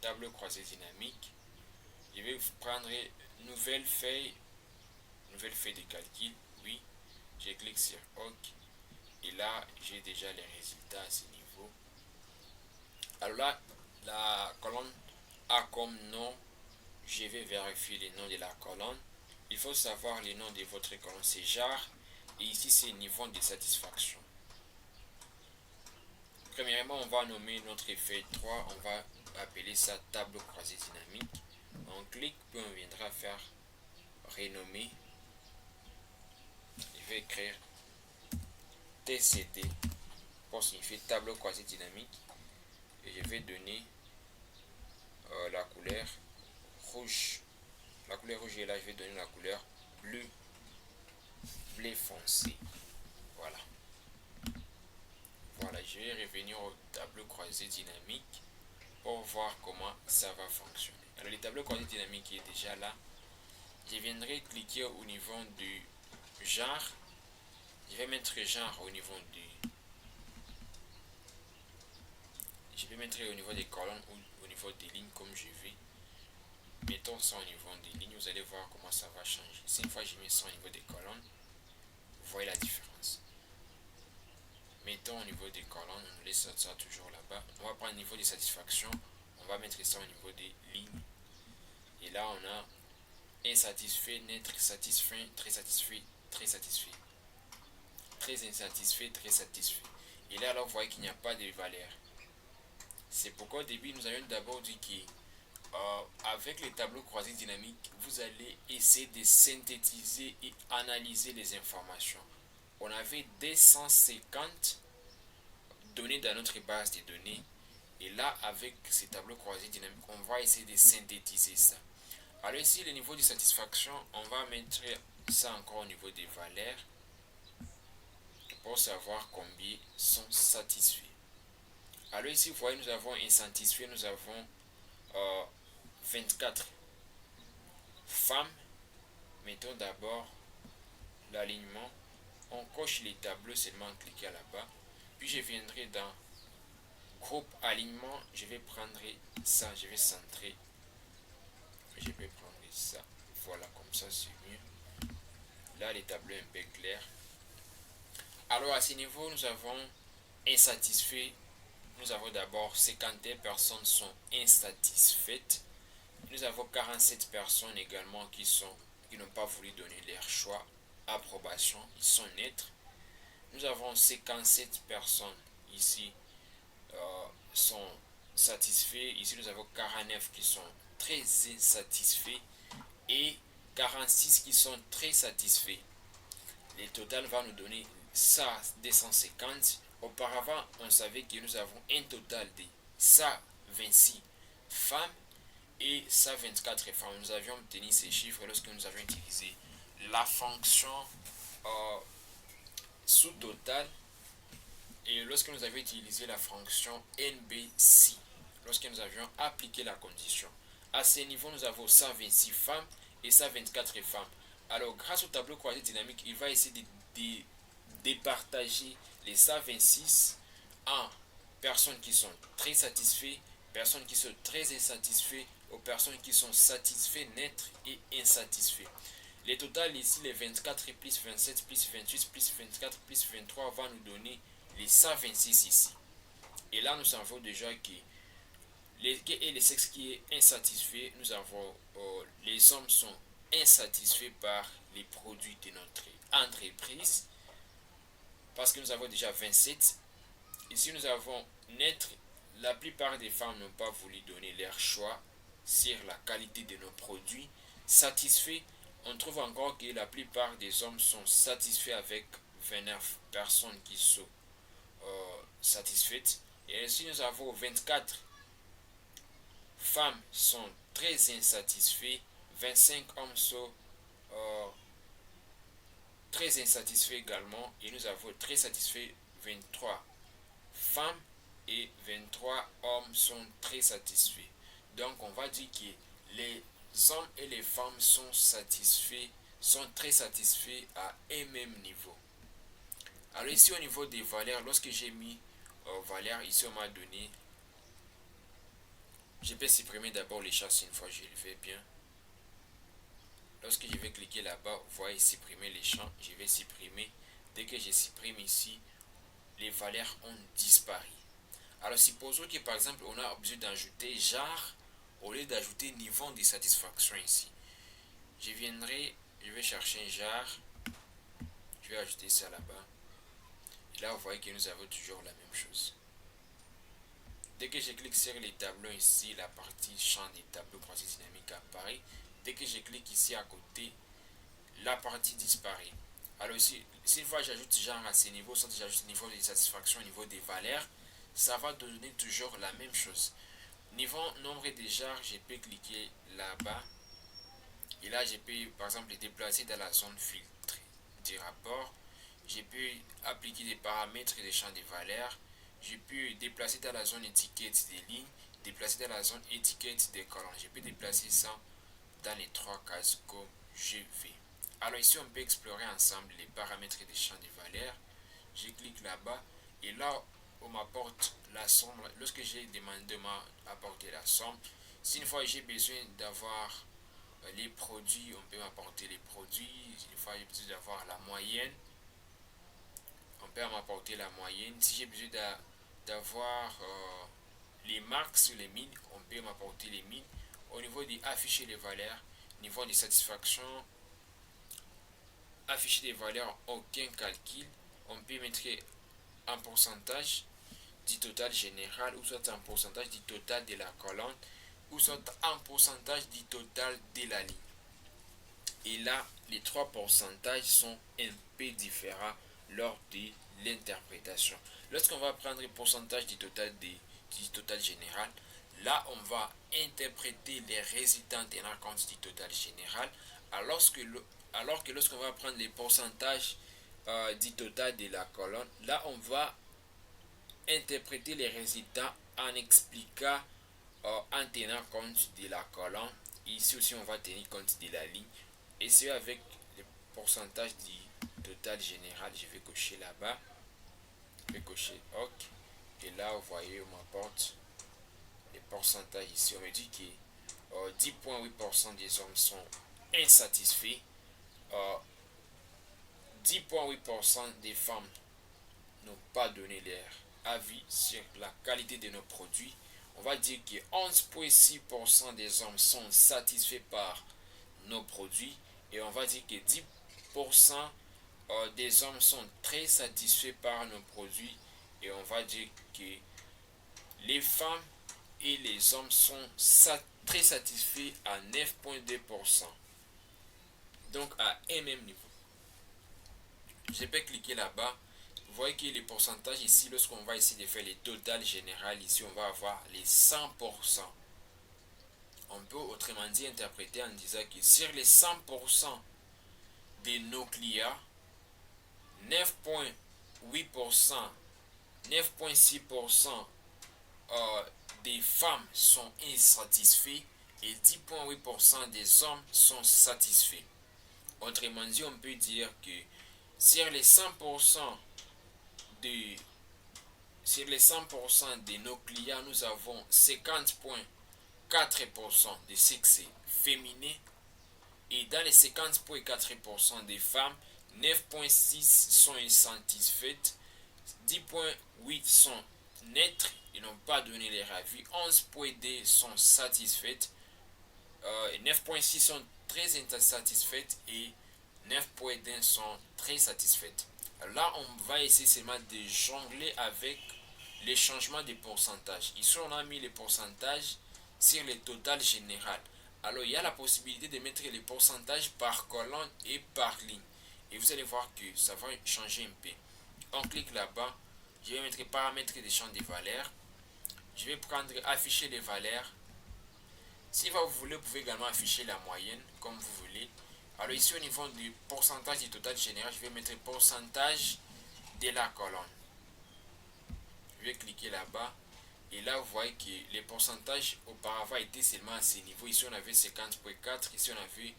tableau croisé dynamique. Je vais prendre nouvelle feuille de calcul. Oui, je clique sur OK. Et là, j'ai déjà les résultats à ce niveau. Alors là, la colonne A comme nom, je vais vérifier les noms de la colonne. Il faut savoir les noms de votre colonne, c'est genre. Et ici, c'est niveau de satisfaction. Premièrement, on va nommer notre feuille 3. On va appeler ça tableau croisé dynamique. On clique, puis on viendra faire renommer. Je vais écrire TCD pour signifier tableau croisé dynamique. Et je vais donner la couleur rouge. La couleur rouge est là, je vais donner la couleur bleu foncé. Voilà. Voilà, je vais revenir au tableau croisé dynamique pour voir comment ça va fonctionner. Alors, le tableau croisé dynamique est déjà là. Je viendrai cliquer au niveau du genre. Je vais mettre genre au niveau du. Je vais mettre au niveau des colonnes ou au niveau des lignes comme je vais. Mettons ça au niveau des lignes, vous allez voir comment ça va changer. Si une fois je mets ça au niveau des colonnes, vous voyez la différence. Mettons au niveau des colonnes, on laisse ça toujours là-bas. On va prendre le niveau de satisfaction, on va mettre ça au niveau des lignes. Et là, on a insatisfait, n'être satisfait, très satisfait, très satisfait. Très insatisfait, très satisfait. Et là, alors, vous voyez qu'il n'y a pas de valeur. C'est pourquoi au début, nous avions d'abord dit que Avec les tableaux croisés dynamiques, vous allez essayer de synthétiser et analyser les informations. On avait 250 données dans notre base de données. Et là, avec ces tableaux croisés dynamiques, on va essayer de synthétiser ça. Alors ici, le niveau de satisfaction, on va mettre ça encore au niveau des valeurs pour savoir combien sont satisfaits. Alors ici, vous voyez, nous avons insatisfait, nous avons 24 femmes. Mettons d'abord l'alignement. On coche les tableaux seulement en cliquant là-bas. Puis je viendrai dans groupe alignement. Je vais prendre ça, je vais centrer. Je vais prendre ça. Voilà, comme ça c'est mieux. Là, les tableaux un peu clairs. Alors à ce niveau, nous avons insatisfait. Nous avons d'abord 51 personnes sont insatisfaites. Nous avons 47 personnes également qui n'ont pas voulu donner leur choix, approbation, ils sont neutres. Nous avons 57 personnes ici sont satisfaits. Ici nous avons 49 qui sont très insatisfaits et 46 qui sont très satisfaits. Le total va nous donner ça 250. Auparavant, on savait que nous avons un total de 126 femmes et 124 femmes. Nous avions obtenu ces chiffres lorsque nous avions utilisé la fonction sous-total et lorsque nous avions utilisé la fonction NBC, lorsque nous avions appliqué la condition. À ce niveau, nous avons 126 femmes et 124 femmes. Alors, grâce au tableau croisé dynamique, il va essayer de départager les 126 en personnes qui sont très satisfaites, personnes qui sont très insatisfaites, aux personnes qui sont satisfaites, neutres et insatisfaites. Le total ici, les 24 plus 27 plus 28 plus 24 plus 23 va nous donner les 126 ici. Et là, nous savons déjà que le sexe qui est insatisfait, nous avons les hommes sont insatisfaits par les produits de notre entreprise parce que nous avons déjà 27. Ici, nous avons naître. La plupart des femmes n'ont pas voulu donner leur choix sur la qualité de nos produits. Satisfaits, on trouve encore que la plupart des hommes sont satisfaits avec 29 personnes qui sont satisfaites. Et ici, nous avons 24 femmes sont très insatisfaites. 25 hommes sont très insatisfaits également. Et nous avons très satisfaits 23 femmes et 23 hommes sont très satisfaits. Donc on va dire que les hommes et les femmes sont satisfaits, sont très satisfaits à un même niveau. Alors ici au niveau des valeurs, lorsque j'ai mis valeurs, ici on m'a donné, je peux supprimer d'abord les chasses une fois je le fais bien. Lorsque je vais cliquer là-bas, vous voyez supprimer les champs, je vais supprimer. Dès que je supprime ici, les valeurs ont disparu. Alors supposons que par exemple on a besoin d'ajouter genre au lieu d'ajouter niveau de satisfaction ici. Je vais chercher un genre, je vais ajouter ça là-bas. Et là vous voyez que nous avons toujours la même chose. Dès que je clique sur les tableaux ici, la partie champ des tableaux croisés dynamiques apparaît. Dès que je clique ici à côté, la partie disparaît. Alors ici, si une fois j'ajoute genre à ces niveaux, soit j'ajoute niveau de satisfaction au niveau des valeurs, ça va donner toujours la même chose. Niveau nombre de genres, je peux cliquer là-bas. Et là, je peux par exemple les déplacer dans la zone filtre du rapport. Je peux appliquer des paramètres et des champs de valeurs. Je peux déplacer dans la zone étiquette des lignes, déplacer dans la zone étiquette des colonnes. Je peux déplacer ça dans les trois cases comme je vais. Alors ici, on peut explorer ensemble les paramètres des champs de valeurs. Je clique là-bas et là, on m'apporte la somme. Lorsque j'ai demandé m'apporter la somme, si une fois j'ai besoin d'avoir les produits, on peut m'apporter les produits. Une fois j'ai besoin d'avoir la moyenne, on peut m'apporter la moyenne. Si j'ai besoin d'avoir les marques sur les mines, on peut m'apporter les mines. Au niveau d'afficher les valeurs, niveau de satisfaction, afficher des valeurs, aucun calcul. On peut mettre un pourcentage du total général ou soit un pourcentage du total de la colonne. ou soit en pourcentage du total de la ligne. Et là, les trois pourcentages sont un peu différents lors de l'interprétation. Lorsqu'on va prendre le pourcentage du total général, là, on va interpréter les résultats en tenant compte du total général, alors que lorsqu'on va prendre les pourcentages du total de la colonne, là, on va interpréter les résultats en expliquant, en tenant compte de la colonne. Ici aussi, on va tenir compte de la ligne. Et c'est avec le pourcentage du total général. Je vais cocher là-bas. Je vais cocher OK. Et là, vous voyez, on m'apporte les pourcentages ici. On me dit que 10,8% des hommes sont insatisfaits. 10,8% des femmes n'ont pas donné leur avis sur la qualité de nos produits. On va dire que 11,6% des hommes sont satisfaits par nos produits. Et on va dire que 10% des hommes sont très satisfaits par nos produits. Et on va dire que les femmes et les hommes sont très satisfaits à 9,2%. Donc à un même niveau. Je peux cliquer là-bas. Vous voyez que les pourcentages ici, lorsqu'on va essayer de faire les totales générales, ici on va avoir les 100%. On peut autrement dit interpréter en disant que sur les 100% de nos clients, 9,8%, 9,6% des femmes sont insatisfaits et 10,8% des hommes sont satisfaits. Autrement dit, on peut dire que sur les 100% de, sur les 100% de nos clients, nous avons 50,4% de sexe féminin et dans les 50,4% des femmes, 9,6 sont insatisfaites, 10,8 sont neutres et n'ont pas donné leur avis, 11,2 sont satisfaites, 9,6 sont très insatisfaites et 9,1 sont très satisfaites. Là, on va essayer seulement de jongler avec les changements de pourcentage. Ici, on a mis les pourcentages sur le total général. Alors, il y a la possibilité de mettre les pourcentages par colonne et par ligne. Et vous allez voir que ça va changer un peu. On clique là-bas. Je vais mettre paramètres des champs de valeurs. Je vais prendre afficher les valeurs. Si vous voulez, vous pouvez également afficher la moyenne comme vous voulez. Alors ici au niveau du pourcentage du total général, je vais mettre pourcentage de la colonne. Je vais cliquer là-bas. Et là, vous voyez que les pourcentages auparavant étaient seulement à ce niveau. Ici, on avait 50,4. Ici, on avait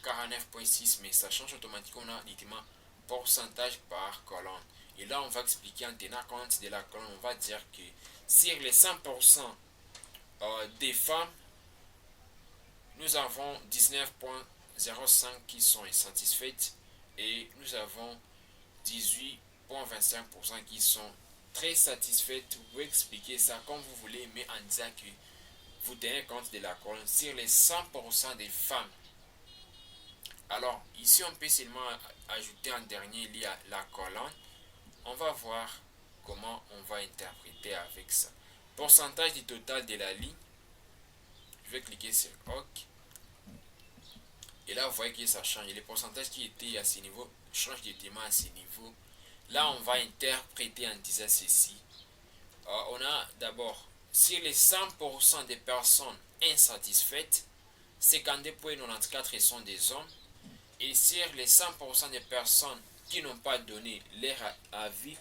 49,6. Mais ça change automatiquement. On a uniquement pourcentage par colonne. Et là, on va expliquer en tenant compte de la colonne. On va dire que sur les 100% des femmes, nous avons 19,05 qui sont insatisfaites. Et nous avons 18,25% qui sont très satisfaites. Vous pouvez expliquer ça comme vous voulez, mais en disant que vous tenez compte de la colonne sur les 100% des femmes. Alors, ici, on peut seulement ajouter en dernier lié à la colonne. On va voir comment on va interpréter avec ça. Pourcentage du total de la ligne. Je vais cliquer sur OK. Et là, vous voyez que ça change. Les pourcentages qui étaient à ce niveau changent directement à ce niveau. Là, on va interpréter en disant ceci. On a d'abord, sur les 100% des personnes insatisfaites, 52,94 sont des hommes. Et sur les 100% des personnes qui n'ont pas donné leur avis,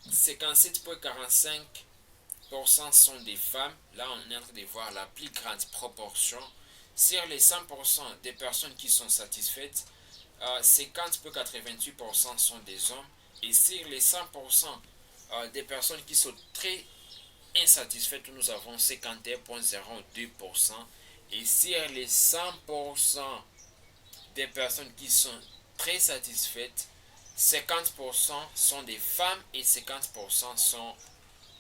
57,45% sont des femmes. Là, on est en train de voir la plus grande proportion. Sur les 100% des personnes qui sont satisfaites, 50,88% sont des hommes. Et sur les 100% des personnes qui sont très insatisfaites, nous avons 51,02%. Et sur les 100% des personnes qui sont très satisfaites, 50% sont des femmes et 50% sont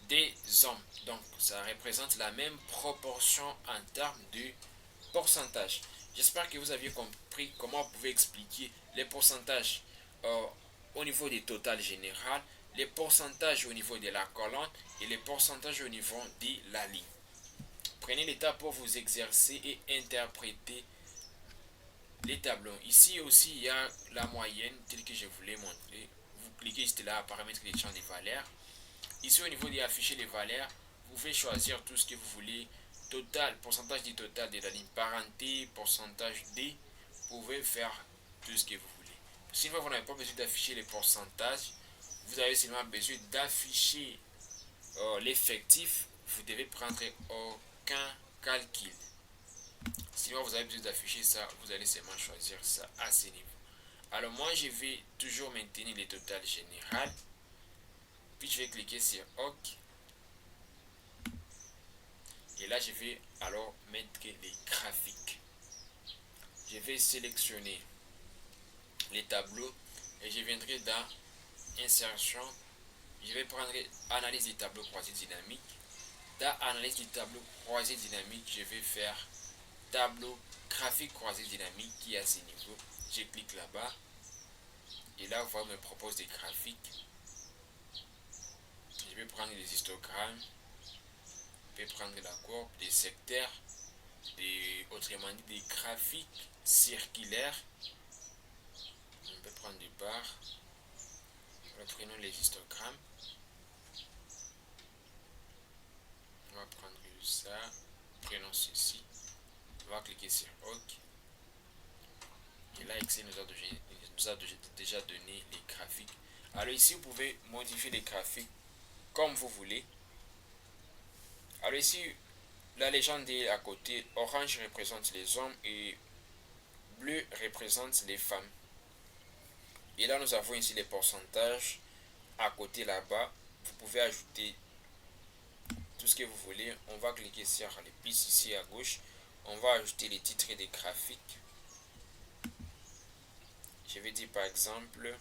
des hommes. Donc, ça représente la même proportion en termes de pourcentage. J'espère que vous aviez compris comment vous pouvez expliquer les pourcentages au niveau du total général, les pourcentages au niveau de la colonne et les pourcentages au niveau de la ligne. Prenez le temps pour vous exercer et interpréter les tableaux. Ici aussi, il y a la moyenne telle que je vous l'ai montré. Vous cliquez juste là, paramètres des champs des valeurs. Ici, au niveau d'afficher les valeurs, vous pouvez choisir tout ce que vous voulez. Total, pourcentage du total de la ligne parenté, pourcentage D. Vous pouvez faire tout ce que vous voulez. Si vous n'avez pas besoin d'afficher les pourcentages, vous avez seulement besoin d'afficher l'effectif. Vous devez prendre aucun calcul. Sinon, vous avez besoin d'afficher ça, vous allez seulement choisir ça à ce niveau. Alors, moi, je vais toujours maintenir le total général. Puis, je vais cliquer sur OK. Et là, je vais alors mettre les graphiques. Je vais sélectionner les tableaux et je viendrai dans Insertion. Je vais prendre Analyse des tableaux croisés dynamiques. Dans Analyse des tableaux croisés dynamiques, je vais faire Tableau graphique croisé dynamique qui est à ce niveau. Je clique là-bas. Et là, on me propose des graphiques. Je vais prendre des histogrammes. Je vais prendre la courbe, des secteurs, autrement dit des graphiques circulaires. On peut prendre des barres. Prenons les histogrammes. On va prendre ça. Prenons ceci. On va cliquer sur OK. Et là, Excel nous a déjà donné les graphiques. Alors ici, vous pouvez modifier les graphiques comme vous voulez. Alors ici, la légende est à côté. Orange représente les hommes et bleu représente les femmes. Et là, nous avons ici les pourcentages. À côté là-bas, vous pouvez ajouter tout ce que vous voulez. On va cliquer sur les pistes ici à gauche. On va ajouter les titres des graphiques. Je vais dire par exemple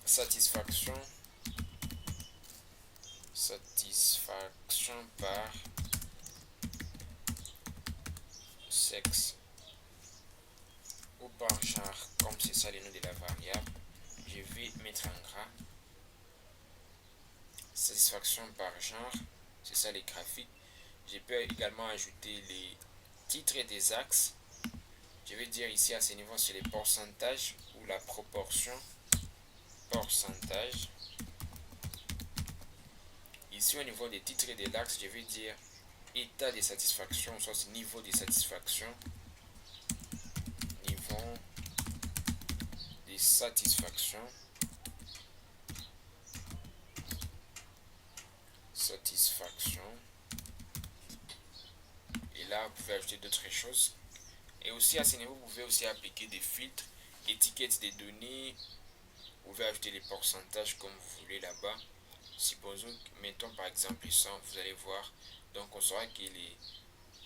satisfaction par sexe ou par genre, comme c'est ça le nom de la variable. Je vais mettre en gras satisfaction par genre, c'est ça les graphiques. Je peux également ajouter les titres des axes. Je vais dire ici à ce niveau c'est les pourcentages ou la proportion pourcentage. Ici au niveau des titres de l'axe, je vais dire état de satisfaction, soit niveau de satisfaction. Niveau de satisfaction. Et là, vous pouvez ajouter d'autres choses. Et aussi à ce niveau, vous pouvez aussi appliquer des filtres, étiquettes des données. Vous pouvez ajouter les pourcentages comme vous voulez là-bas. Supposons, mettons par exemple 100, vous allez voir. Donc on saura que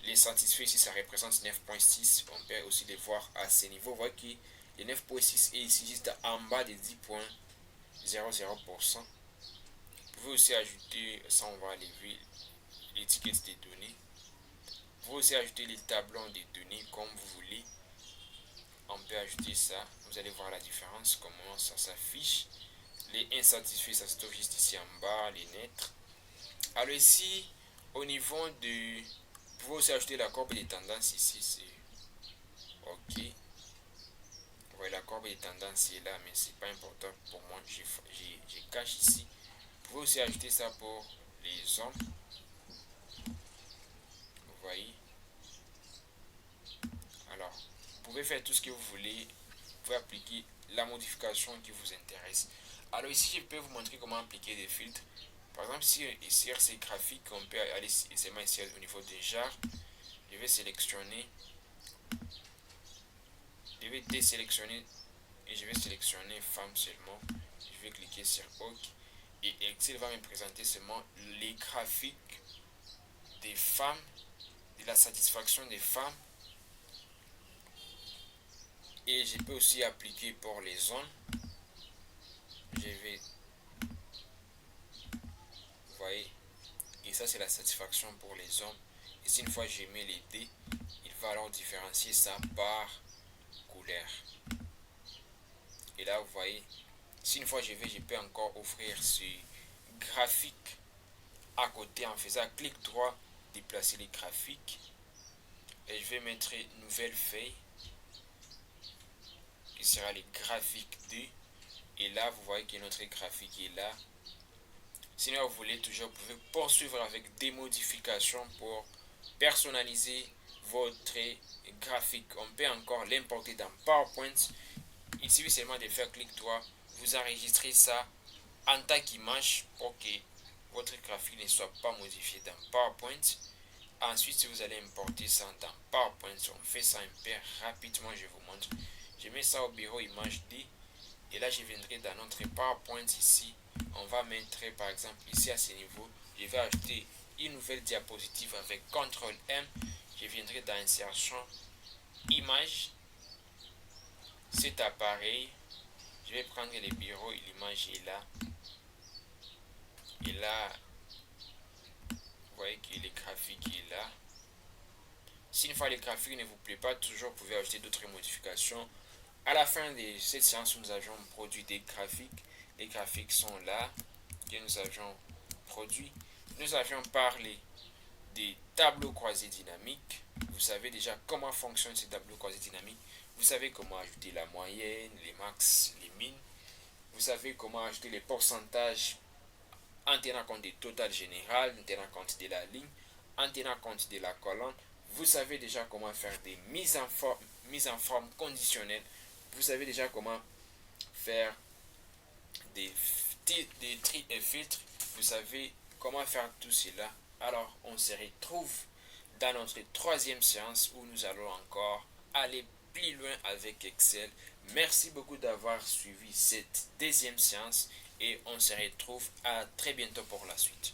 les satisfaits ici, ça représente 9.6. On peut aussi les voir à ce niveau. Vous voyez que les 9.6 est ici juste en bas des 10.00%. Vous pouvez aussi ajouter, ça on va enlever l'étiquette des données. Vous pouvez aussi ajouter les tableaux des données comme vous voulez. On peut ajouter ça. Vous allez voir la différence, comment ça s'affiche. Les insatisfaits, ça se trouve juste ici en bas, les nets. Alors ici, au niveau de... Vous pouvez aussi ajouter la courbe des tendances ici. C'est OK. Vous voyez, la courbe des tendances est là, mais c'est pas important pour moi. Je cache ici. Vous pouvez aussi ajouter ça pour les hommes. Vous voyez. Alors, vous pouvez faire tout ce que vous voulez. Vous pouvez appliquer la modification qui vous intéresse. Alors ici, je peux vous montrer comment appliquer des filtres. Par exemple, ici, ces graphiques, on peut aller seulement ici au niveau des genres. Je vais sélectionner. Je vais désélectionner et je vais sélectionner femme seulement. Je vais cliquer sur OK. Et Excel va me présenter seulement les graphiques des femmes, de la satisfaction des femmes. Et je peux aussi appliquer pour les hommes. Je vais, vous voyez, et ça c'est la satisfaction pour les hommes. Et si une fois je mets les D, il va alors différencier ça par couleur. Et là vous voyez, si une fois je peux encore offrir ce graphiques à côté en faisant clic droit, déplacer les graphiques. Et je vais mettre une nouvelle feuille qui sera les graphiques 2. Et là, vous voyez que notre graphique est là. Sinon, vous voulez toujours, vous pouvez poursuivre avec des modifications pour personnaliser votre graphique. On peut encore l'importer dans PowerPoint. Il suffit seulement de faire clic droit. Vous enregistrez ça en tant qu'image pour que votre graphique ne soit pas modifié dans PowerPoint. Ensuite, si vous allez importer ça dans PowerPoint, on fait ça un peu rapidement, je vous montre. Je mets ça au bureau image D. Et là, je viendrai dans notre PowerPoint ici. On va mettre par exemple ici à ce niveau. Je vais ajouter une nouvelle diapositive avec CTRL M. Je viendrai dans insertion image. Cet appareil. Je vais prendre le bureau et l'image est là. Et là, vous voyez que le graphique est là. Si une fois le graphique ne vous plaît pas, toujours vous pouvez ajouter d'autres modifications. À la fin de cette séance, nous avions produit des graphiques. Les graphiques sont là, que nous avions produits. Nous avions parlé des tableaux croisés dynamiques. Vous savez déjà comment fonctionnent ces tableaux croisés dynamiques. Vous savez comment ajouter la moyenne, les max, les min. Vous savez comment ajouter les pourcentages en tenant compte du total général, en tenant compte de la ligne, en tenant compte de la colonne. Vous savez déjà comment faire des mises en forme conditionnelles. Vous savez déjà comment faire des tri et filtres. Vous savez comment faire tout cela. Alors, on se retrouve dans notre troisième séance où nous allons encore aller plus loin avec Excel. Merci beaucoup d'avoir suivi cette deuxième séance et on se retrouve à très bientôt pour la suite.